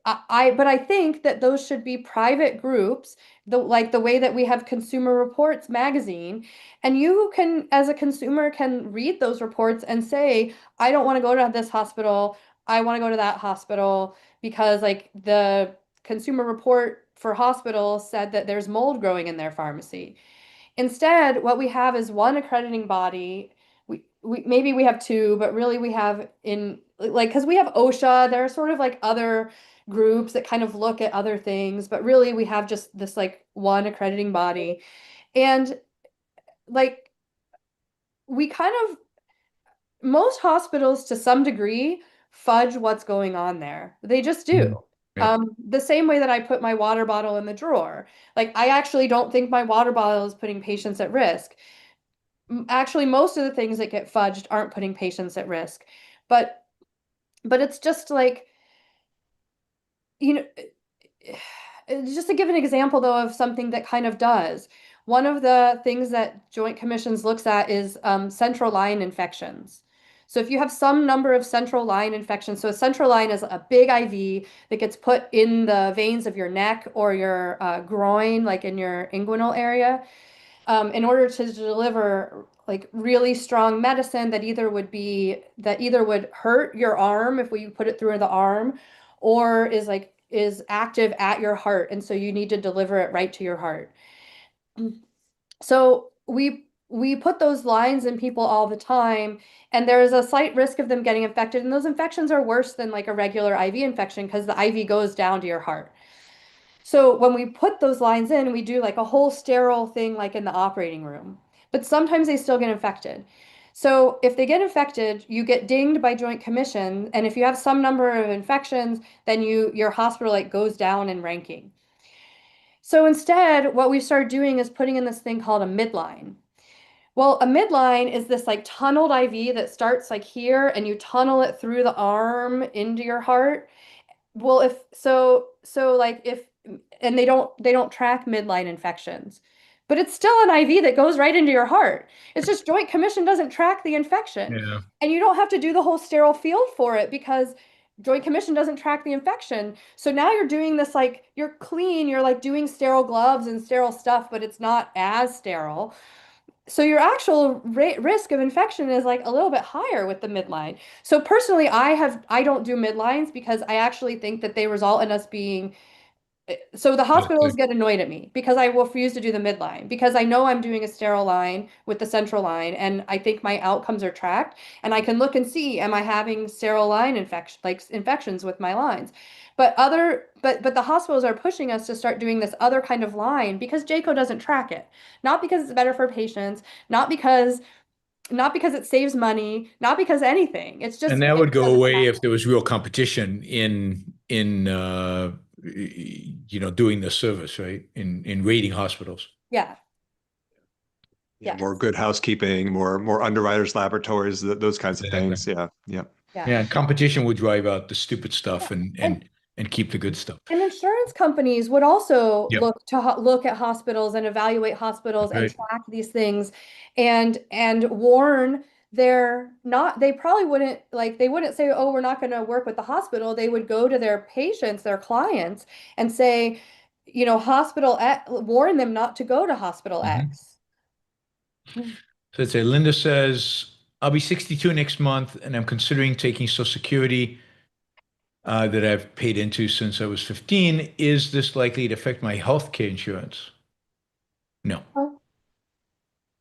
But I think that those should be private groups, like the way that we have Consumer Reports magazine, and you can, as a consumer, can read those reports and say, I don't want to go to this hospital, I want to go to that hospital, because like the Consumer Report for hospitals said that there's mold growing in their pharmacy. Instead, what we have is one accrediting body. We maybe we have two, but really we have in like, because we have OSHA, there are sort of like other groups that kind of look at other things, but really we have just this like one accrediting body. And like we kind of, most hospitals to some degree fudge what's going on there. They just do. Yep. The same way that I put my water bottle in the drawer. Like I actually don't think my water bottle is putting patients at risk. Actually, most of the things that get fudged aren't putting patients at risk. But it's just like, you know, just to give an example though of something that kind of does. One of the things that Joint Commissions looks at is central line infections. So if you have some number of central line infections, so a central line is a big IV that gets put in the veins of your neck or your groin, like in your inguinal area, in order to deliver like really strong medicine that either would hurt your arm if we put it through the arm, or is active at your heart, and so you need to deliver it right to your heart. So we put those lines in people all the time, and there is a slight risk of them getting infected, and those infections are worse than like a regular IV infection because the IV goes down to your heart. So when we put those lines in, we do like a whole sterile thing like in the operating room, but sometimes they still get infected. So if they get infected, you get dinged by Joint Commission, and if you have some number of infections, then your hospital like goes down in ranking. So instead, what we started doing is putting in this thing called a midline. Well, a midline is this like tunneled IV that starts like here and you tunnel it through the arm into your heart. Well, and they don't track midline infections, but it's still an IV that goes right into your heart. It's just Joint Commission doesn't track the infection. Yeah. And you don't have to do the whole sterile field for it because Joint Commission doesn't track the infection. So now you're doing this like you're clean, you're like doing sterile gloves and sterile stuff, but it's not as sterile. So your actual risk of infection is like a little bit higher with the midline. So personally, I don't do midlines because I actually think that they result in us being. So the hospitals get annoyed at me because I refuse to do the midline because I know I'm doing a sterile line with the central line, and I think my outcomes are tracked, and I can look and see, am I having sterile line infections with my lines? But the hospitals are pushing us to start doing this other kind of line because JCO doesn't track it. Not because it's better for patients, not because it saves money, not because anything. It's just And that would go doesn't away track if there was real competition in doing the service, right? In rating hospitals. Yeah. Yeah, Yes. more good housekeeping, more underwriters laboratories, those kinds of Exactly. things. Yeah, yeah. Yeah. Yeah, and competition would drive out the stupid stuff Yeah. and keep the good stuff. And insurance companies would also Yep. look at hospitals and evaluate hospitals and Right. track these things and warn they probably wouldn't they wouldn't say, oh, we're not going to work with the hospital. They would go to their patients, their clients, and say, hospital X, warn them not to go to hospital Mhm. X. So let's say Linda says, I'll be 62 next month, and I'm considering taking Social Security that I've paid into since I was 15. Is this likely to affect my healthcare insurance? No. Oh,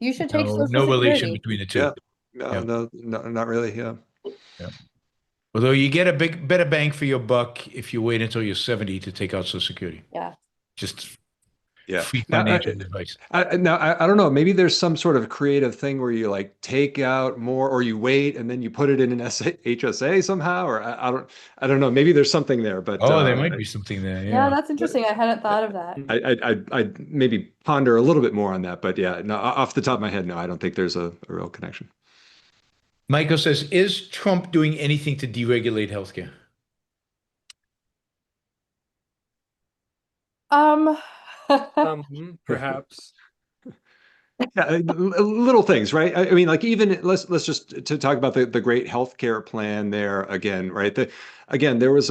you should take No, Social no relation Security. between the two. Yeah. No, Yeah. no, not really. Yeah. Yeah. Although you get a better bang for your buck if you wait until you're 70 to take out Social Security. Yeah. Just Yeah. free Now, financial advice. I don't know. Maybe there's some sort of creative thing where you like take out more, or you wait and then you put it in an HSA somehow, or I don't know. Maybe there's something there, but Oh, there might be something there. Yeah, Yeah. that's interesting. I hadn't thought of that. I'd maybe ponder a little bit more on that. But yeah, no, off the top of my head, no, I don't think there's a real connection. Michael says, is Trump doing anything to deregulate healthcare? Perhaps. Yeah, little things, right? I mean, like even let's just to talk about the great healthcare plan there again, right? Again, there was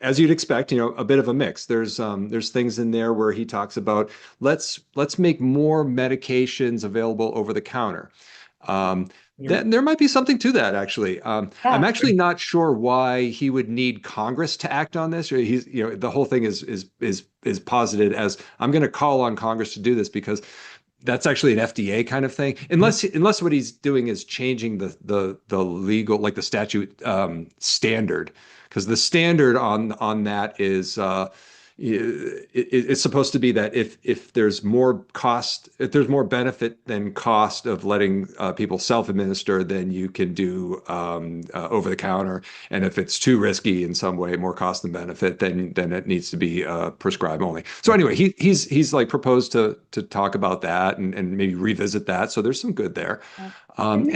as you'd expect, a bit of a mix. There's things in there where he talks about let's make more medications available over the counter. There might be something to that, actually. I'm actually not sure why he would need Congress to act on this. Or the whole thing is posited as I'm going to call on Congress to do this because that's actually an FDA kind of thing, unless what he's doing is changing the legal, like the statute standard, because the standard on that is it's supposed to be that if there's more benefit than cost of letting people self-administer, then you can do over the counter, and if it's too risky in some way, more cost than benefit, then it needs to be prescribed only. So anyway, he's like proposed to talk about that and maybe revisit that. So there's some good there. And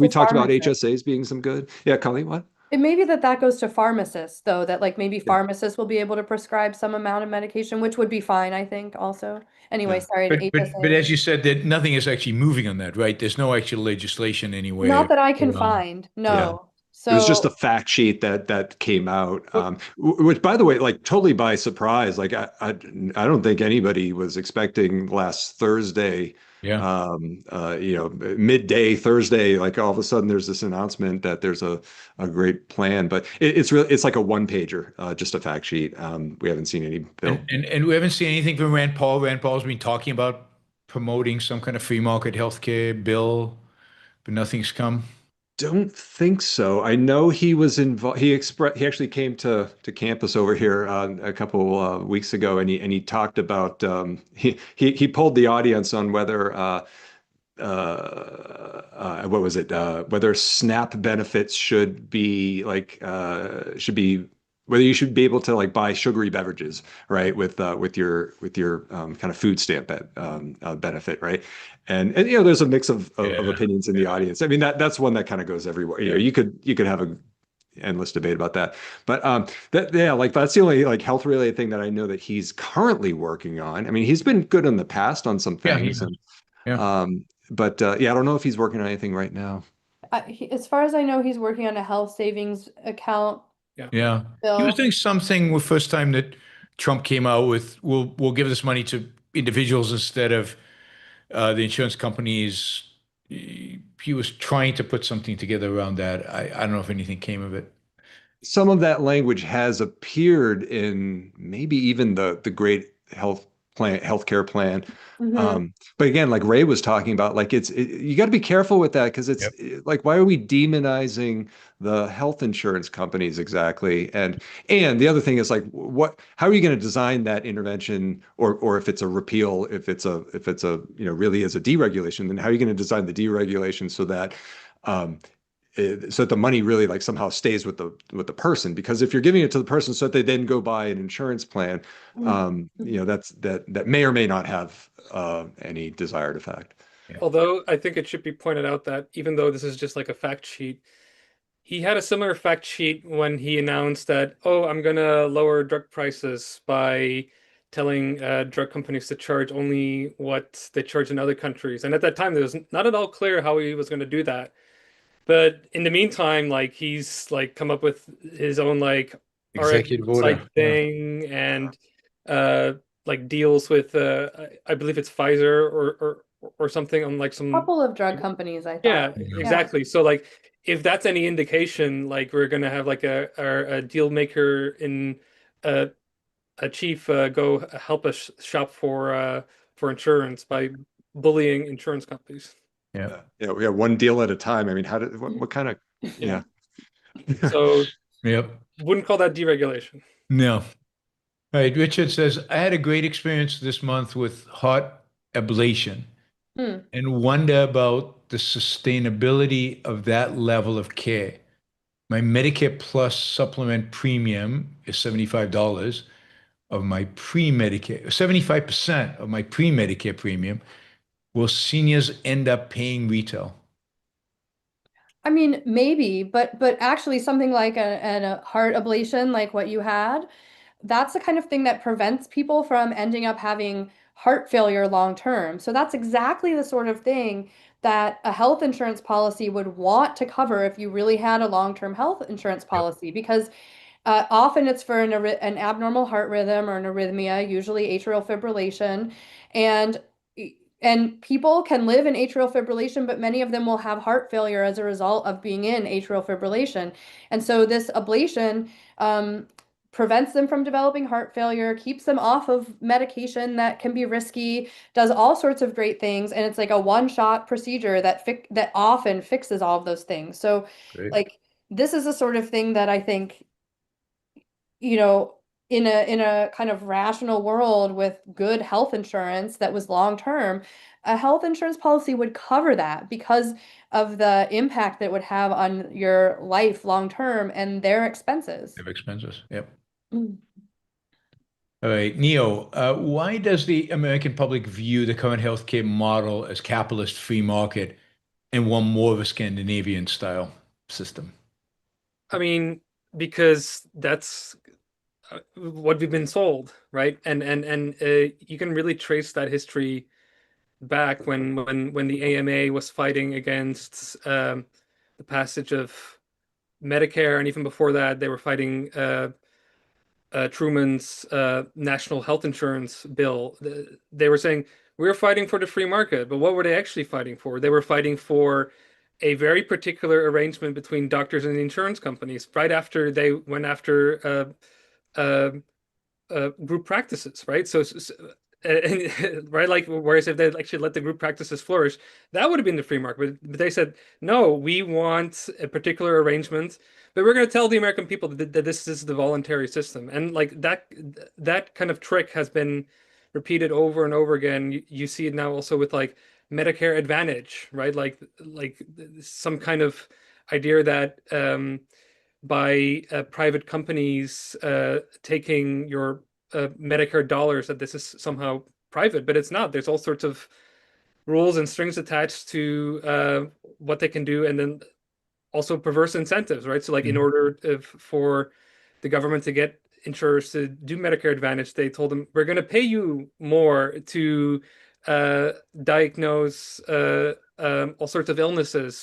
we talked about HSAs being some good. Yeah, Colleen, what? It may be that that goes to pharmacists, though, that like maybe pharmacists will be able to prescribe some amount of medication, which would be fine, I think, also. Anyway, Yeah. sorry, But HSA. as you said, that nothing is actually moving on that, right? There's no actual legislation anywhere. Not that I can Um, find, Yeah. no. It was just a So, fact sheet that came out, What- which, by the way, like totally by surprise. Like I don't think anybody was expecting last Thursday, yeah. midday Thursday. Like all of a sudden, there's this announcement that there's a great plan, but it's really it's like a one pager, just a fact sheet. We haven't seen any bill. And we haven't seen anything from Rand Paul. Rand Paul's been talking about promoting some kind of free market healthcare bill, but nothing's come. Don't think so. I know he was involved. He actually came to campus over here a couple weeks ago, and he talked about he polled the audience on whether what was it? Whether SNAP benefits should be whether you should be able to like buy sugary beverages, right? With your kind of food stamp benefit, right? And there's a mix of Yeah. opinions in the audience. I mean that's one that kind of goes everywhere. You could have a endless debate about that. But like that's the only like health related thing that I know that he's currently working on. I mean, he's been good in the past on some Yeah, things, and yeah. but yeah, I don't know if he's working on anything right now. as far as I know, he's working on a health savings account Yeah. He was bill. doing something the first time that Trump came out with, we'll give this money to individuals instead of the insurance companies. He was trying to put something together around that. I don't know if anything came of it. Some of that language has appeared in maybe even the great healthcare plan. Mhm. But again, like Ray was talking about, like you got to be careful with that because it's like, why are we demonizing the health insurance companies exactly? And the other thing is like, how are you going to design that intervention, or if it's a repeal, if it's a really is a deregulation, then how are you going to design the deregulation so that so that the money really like somehow stays with the person? Because if you're giving it to the person so that they then go buy an insurance plan, that may or may not have any desired effect. Although I think it should be pointed out that even though this is just like a fact sheet, he had a similar fact sheet when he announced that, oh, I'm gonna lower drug prices by telling drug companies to charge only what they charge in other countries. And at that time, it was not at all clear how he was going to do that. But in the meantime, like he's like come up with his own like RX Executive order. site thing and like deals with I believe it's Pfizer or something on like some Couple of drug companies, I yeah, thought. exactly. So like if that's any indication, like we're gonna have like a deal maker in a chief go help us shop for insurance by bullying insurance companies. Yeah. Yeah, we have one deal at a time. I mean, what kind of yeah. So Yep. wouldn't call that deregulation. No. All right. Richard says, I had a great experience this month with heart ablation Hmm. and wonder about the sustainability of that level of care. My Medicare Plus supplement premium is $75 of my pre-Medicare, 75% of my pre-Medicare premium. Will seniors end up paying retail? I mean, maybe, but actually something like a heart ablation, like what you had, that's the kind of thing that prevents people from ending up having heart failure long term. So that's exactly the sort of thing that a health insurance policy would want to cover if you really had a long-term health insurance Yep. policy, because often it's for an abnormal heart rhythm or an arrhythmia, usually atrial fibrillation, and and people can live in atrial fibrillation, but many of them will have heart failure as a result of being in atrial fibrillation. And so this ablation prevents them from developing heart failure, keeps them off of medication that can be risky, does all sorts of great things, and it's like a one-shot procedure that often fixes all of those things. So, Great. like, this is a sort of thing that I think, you know, in a kind of rational world with good health insurance that was long term, a health insurance policy would cover that because of the impact that would have on your life long term and their expenses. They have expenses. Yep. Mm. All right, Neo, why does the American public view the current healthcare model as capitalist free market and want more of a Scandinavian style system? I mean, because that's what we've been sold, right? And you can really trace that history back when the AMA was fighting against the passage of Medicare, and even before that, they were fighting Truman's national health insurance bill. They were saying we're fighting for the free market, but what were they actually fighting for? They were fighting for a very particular arrangement between doctors and the insurance companies. Right after they went after uh, group practices, right? And right, like whereas if they actually let the group practices flourish, that would have been the free market. But they said, no, we want a particular arrangement, but we're going to tell the American people that this is the voluntary system. And like that kind of trick has been repeated over and over again. You see it now also with like Medicare Advantage, right? Like some kind of idea that by private companies taking your Medicare dollars, that this is somehow private, but it's not. There's all sorts of rules and strings attached to what they can do, and then also perverse incentives, right? So, like, in order for the government to get insurers to do Medicare Advantage, they told them, we're going to pay you more to diagnose all sorts of illnesses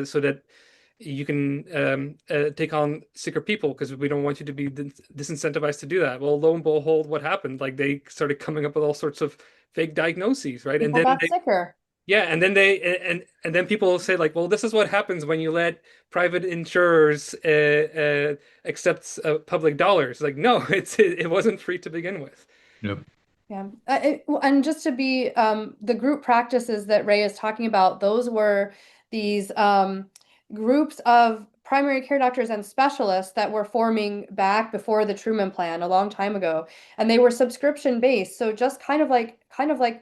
so that you can take on sicker people because we don't want you to be disincentivized to do that. Well, lo and behold, what happened? Like they started coming up with all sorts of fake diagnoses, right? People got sicker. Yeah, and then and then people say like, well, this is what happens when you let private insurers accept public dollars. Like, no, it wasn't free to begin with. Yep. Yeah. And just to be, the group practices that Ray is talking about, those were these groups of primary care doctors and specialists that were forming back before the Truman Plan a long time ago. And they were subscription based. So just kind of like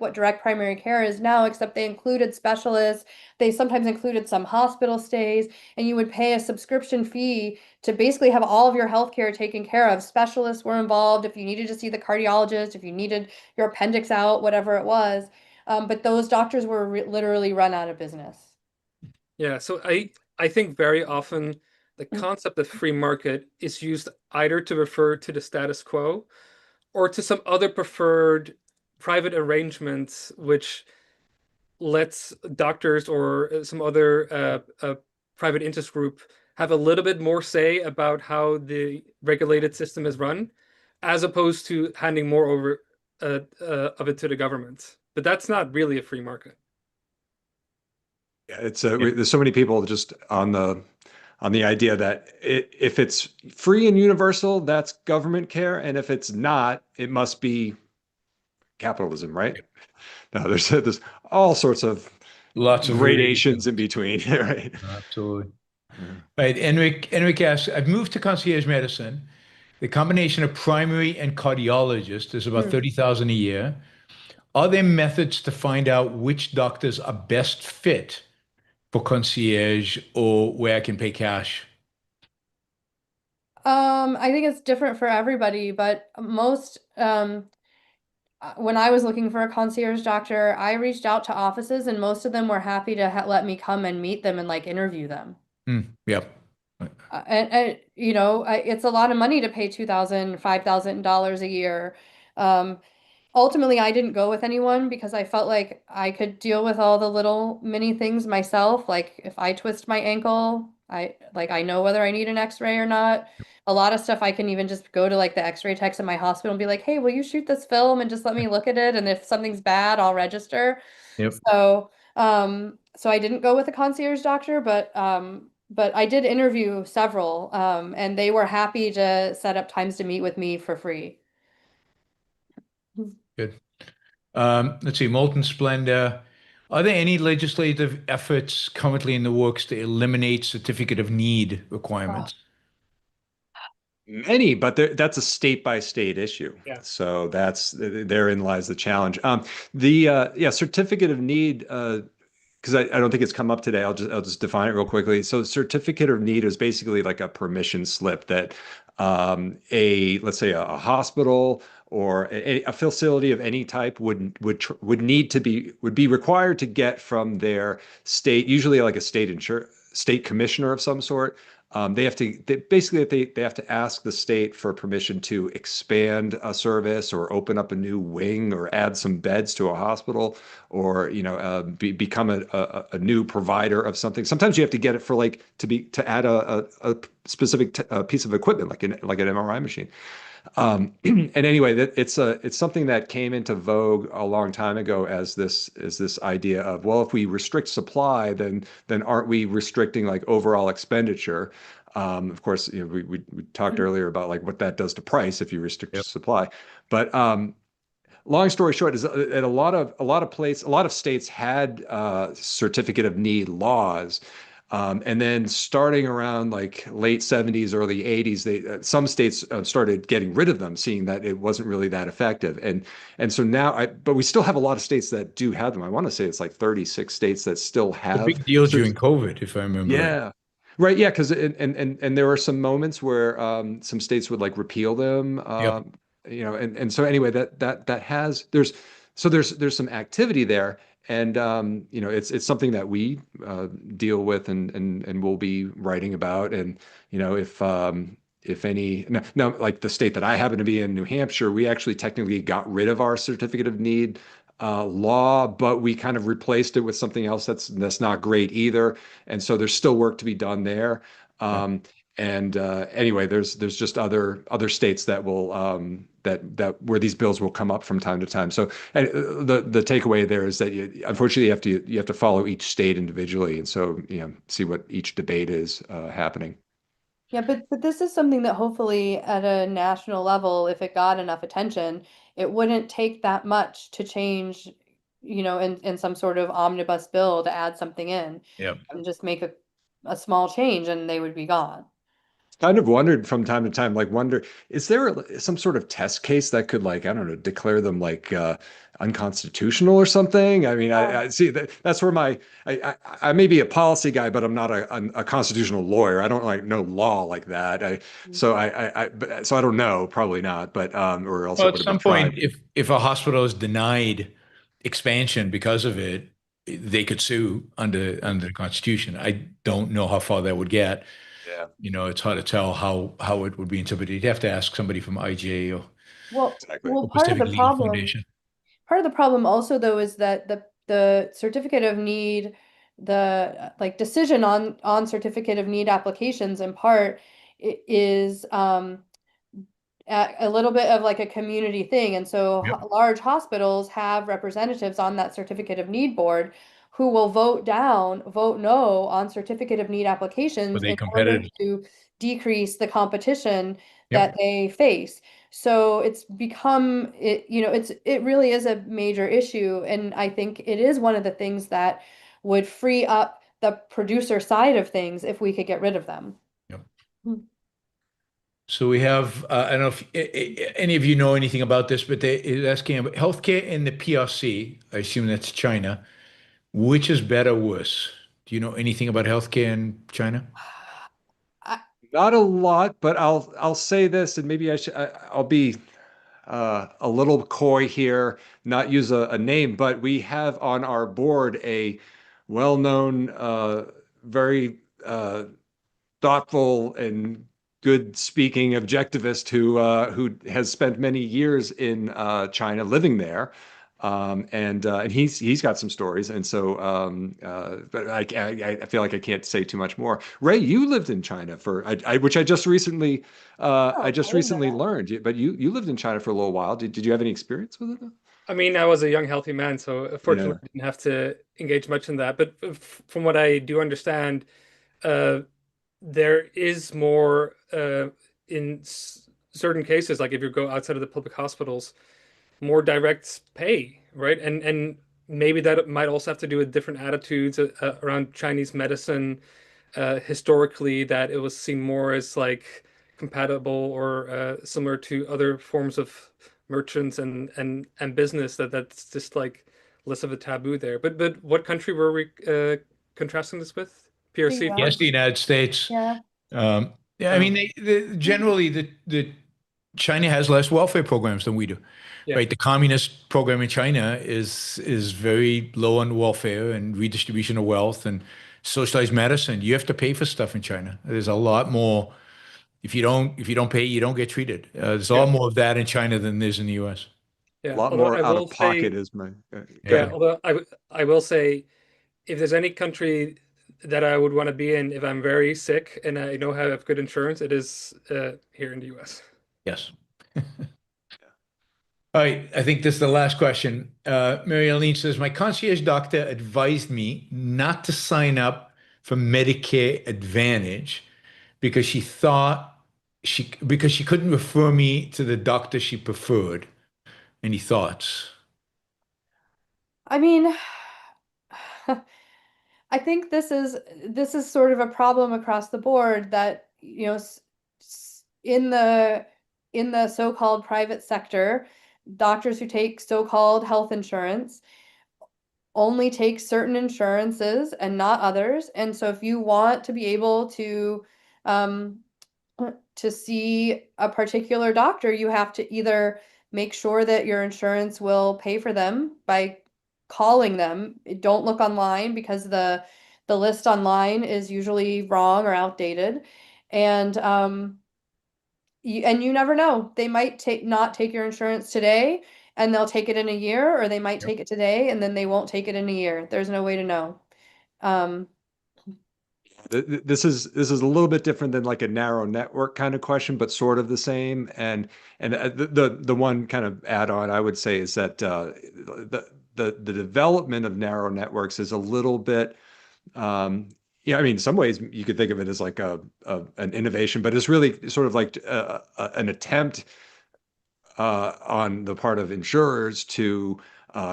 what direct primary care is now, except they included specialists. They sometimes included some hospital stays, and you would pay a subscription fee to basically have all of your healthcare taken care of. Specialists were involved if you needed to see the cardiologist, if you needed your appendix out, whatever it was. But those doctors were literally run out of business. Yeah, so I think very often the concept of free market is used either to refer to the status quo or to some other preferred private arrangement which lets doctors or some other private interest group have a little bit more say about how the regulated system is run, as opposed to handing more over of it to the government. But that's not really a free market. Yeah, it's there's so many people just on the idea that if it's free and universal, that's government care, and if it's not, it must be capitalism, right? No, there's all sorts of Lots of gradations in between, right? Absolutely. Right. Enrique asks, I've moved to concierge medicine. The combination of primary and cardiologist is about 30,000 a year. Are there methods to find out which doctors are best fit for concierge or where I can pay cash? I think it's different for everybody, but most, when I was looking for a concierge doctor, I reached out to offices and most of them were happy to let me come and meet them and like interview them. Yep. And you know, it's a lot of money to pay $2,000, $5,000 a year. Ultimately, I didn't go with anyone because I felt like I could deal with all the little mini things myself. Like if I twist my ankle, I know whether I need an x-ray or not. A lot of stuff I can even just go to like the x-ray techs in my hospital and be like, hey, will you shoot this film and just let me look at it? And if something's bad, I'll register. Yep. So I didn't go with a concierge doctor, but I did interview several, and they were happy to set up times to meet with me for free. Good. Let's see, Molten Splendor. Are there any legislative efforts currently in the works to eliminate certificate of need requirements? Many, but that's a state by state issue. Yeah. So therein lies the challenge. Certificate of need, because I don't think it's come up today. I'll just define it real quickly. So certificate of need is basically like a permission slip that let's say a hospital or a facility of any type would be required to get from their state, usually like a state commissioner of some sort, They have to ask the state for permission to expand a service or open up a new wing or add some beds to a hospital or become a new provider of something. Sometimes you have to get it for like to add a specific piece of equipment like an MRI machine. And anyway, it's something that came into vogue a long time ago as this idea of, well, if we restrict supply, then aren't we restricting like overall expenditure? Of course, we talked earlier about like what that does to price if you restrict supply. But long story short is that a lot of states had certificate of need laws. And then starting around like late 70s, early 80s, some states started getting rid of them, seeing that it wasn't really that effective. And so now, but we still have a lot of states that do have them. I want to say it's like 36 states that still have. A big deal during COVID, if I remember. Yeah. Right. Yeah. Because and there were some moments where some states would like repeal them. And so anyway, that has there's some activity there. And it's something that we deal with and we'll be writing about. And if any no, like the state that I happen to be in, New Hampshire, we actually technically got rid of our certificate of need law, but we kind of replaced it with something else that's not great either. And so there's still work to be done there. And anyway, there's just other states that will that where these bills will come up from time to time. So and the takeaway there is that unfortunately you have to follow each state individually, and so see what each debate is happening. Yeah, but this is something that hopefully at a national level, if it got enough attention, it wouldn't take that much to change, in some sort of omnibus bill to add something in Yeah. and just make a small change and they would be gone. Kind of wondered from time to time, is there some sort of test case that could, like, I don't know, declare them like unconstitutional or something? I mean, I see that's where I may be a policy guy, but I'm not a constitutional lawyer. I don't like know law like that. So I don't know, probably not, but or else Well, it at would have some been tried. point, if a hospital is denied expansion because of it, they could sue under the Constitution. I don't know how far that would get. Yeah. It's hard to tell how it would be interpreted. You'd have to ask somebody from IJ or Exactly. Pacific Legal Foundation. Part of the problem also though is that the certificate of need, the like decision on certificate of need applications in part is a little bit of like a community thing. And so Yep. large hospitals have representatives on that certificate of need board who will vote no on certificate of need applications they in order competitive? to decrease the competition Yep. that they face. So it's become it really is a major issue. And I think it is one of the things that would free up the producer side of things if we could get rid of them. Yep. Hmm. So we have, I don't know if any of you know anything about this, but they're asking about healthcare in the PRC. I assume that's China. Which is better or worse? Do you know anything about healthcare in China? Not a lot, but I'll say this, and maybe I'll be a little coy here, not use a name, but we have on our board a well-known, very thoughtful and good speaking objectivist who has spent many years in China living there. And he's got some stories, and so but I feel like I can't say too much more. Ray, you lived in China which I just recently learned. But you lived in China for a little while. Did you have any experience with it? I mean, I was a young, healthy man, so fortunately I didn't have to engage much in that. But from what I do understand, there is more in certain cases, like if you go outside of the public hospitals, more direct pay, right? And maybe that might also have to do with different attitudes around Chinese medicine historically, that it was seen more as like compatible or similar to other forms of merchants and business, that's just like less of a taboo there. But what country were we contrasting this with? PRC? Yeah. Yes, the United States. Yeah. Yeah, I mean, generally the China has less welfare programs than we do, Yeah. right? The communist program in China is very low on welfare and redistribution of wealth and socialized medicine. You have to pay for stuff in China. There's a lot more. If you don't pay, you don't get treated. There's a Yeah. lot more of that in China than there's in the U.S. A Yeah. lot Although more I out will of pocket say, is my. Go yeah, ahead. although I will say, if there's any country that I would want to be in if I'm very sick and I know how to have good insurance, it is here in the US. Yes. All right, I think this is the last question. Mary Eileen says, my concierge doctor advised me not to sign up for Medicare Advantage because she couldn't refer me to the doctor she preferred. Any thoughts? I mean, I think this is sort of a problem across the board that, in the so-called private sector, doctors who take so-called health insurance only take certain insurances and not others. And so if you want to be able um to see a particular doctor, you have to either make sure that your insurance will pay for them by calling them. Don't look online because the list online is usually wrong or outdated. And you never know. They might not take your insurance today and they'll take it in a year, or they might Yep. take it today and then they won't take it in a year. There's no way to know. Um, This is a little bit different than like a narrow network kind of question, but sort of the same. And the one kind of add on I would say is that the development of narrow networks is a little bit yeah, I mean, in some ways you could think of it as like an innovation, but it's really sort of like an attempt on the part of insurers to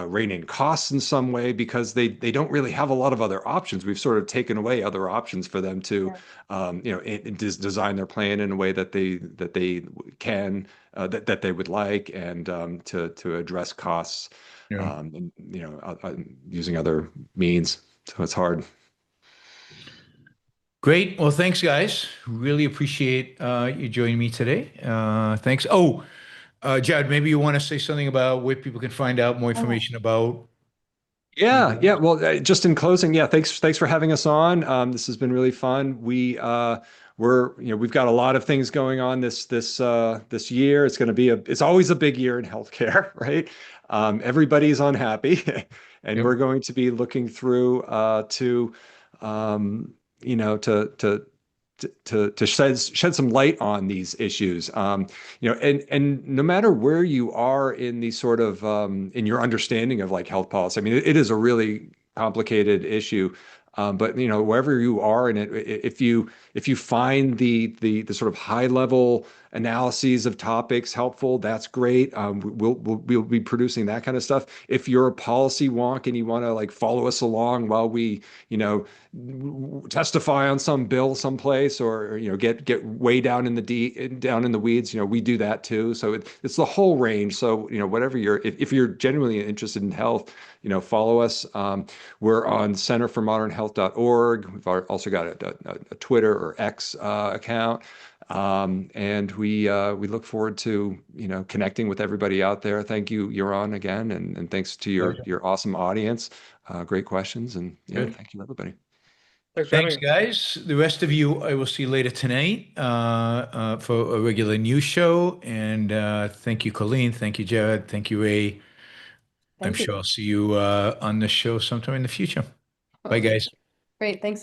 rein in costs in some way because they don't really have a lot of other options. We've sort of taken away other options for them to design their plan in a way that they can that they would like and to address costs Yeah. and using other means. So it's hard. Great. Well, thanks, guys. Really appreciate you joining me today. Thanks. Oh, Jared, maybe you want to say something about where people can find out more information about. Yeah. Well, just in closing, yeah, thanks for having us on. This has been really fun. We've got a lot of things going on this year. It's going to be it's always a big year in healthcare, right? Everybody's unhappy, and Yep. we're going to be looking through to you know to shed some light on these issues. And no matter where you are in the sort of in your understanding of like health policy, I mean, it is a really complicated issue. But wherever you are in it, if you find the sort of high level analyses of topics helpful, that's great. We'll be producing that kind of stuff. If you're a policy wonk and you want to like follow us along while we testify on some bill someplace, or get way down in the weeds, we do that too. So it's the whole range. So whatever if you're genuinely interested in health, follow us. We're on centerformodernhealth.org. We've also got a Twitter or X account. And we look forward to connecting with everybody out there. Thank you, Yaron, again, and thanks to your awesome audience. Great questions, and Good. thank you, everybody. Thanks for Thanks, having us. guys. The rest of you, I will see you later tonight for a regular news show. And thank you, Colleen. Thank you, Jared. Thank you, Ray. I'm Thank you. sure I'll see you on the show sometime in the future. Bye, guys. Great. Thanks so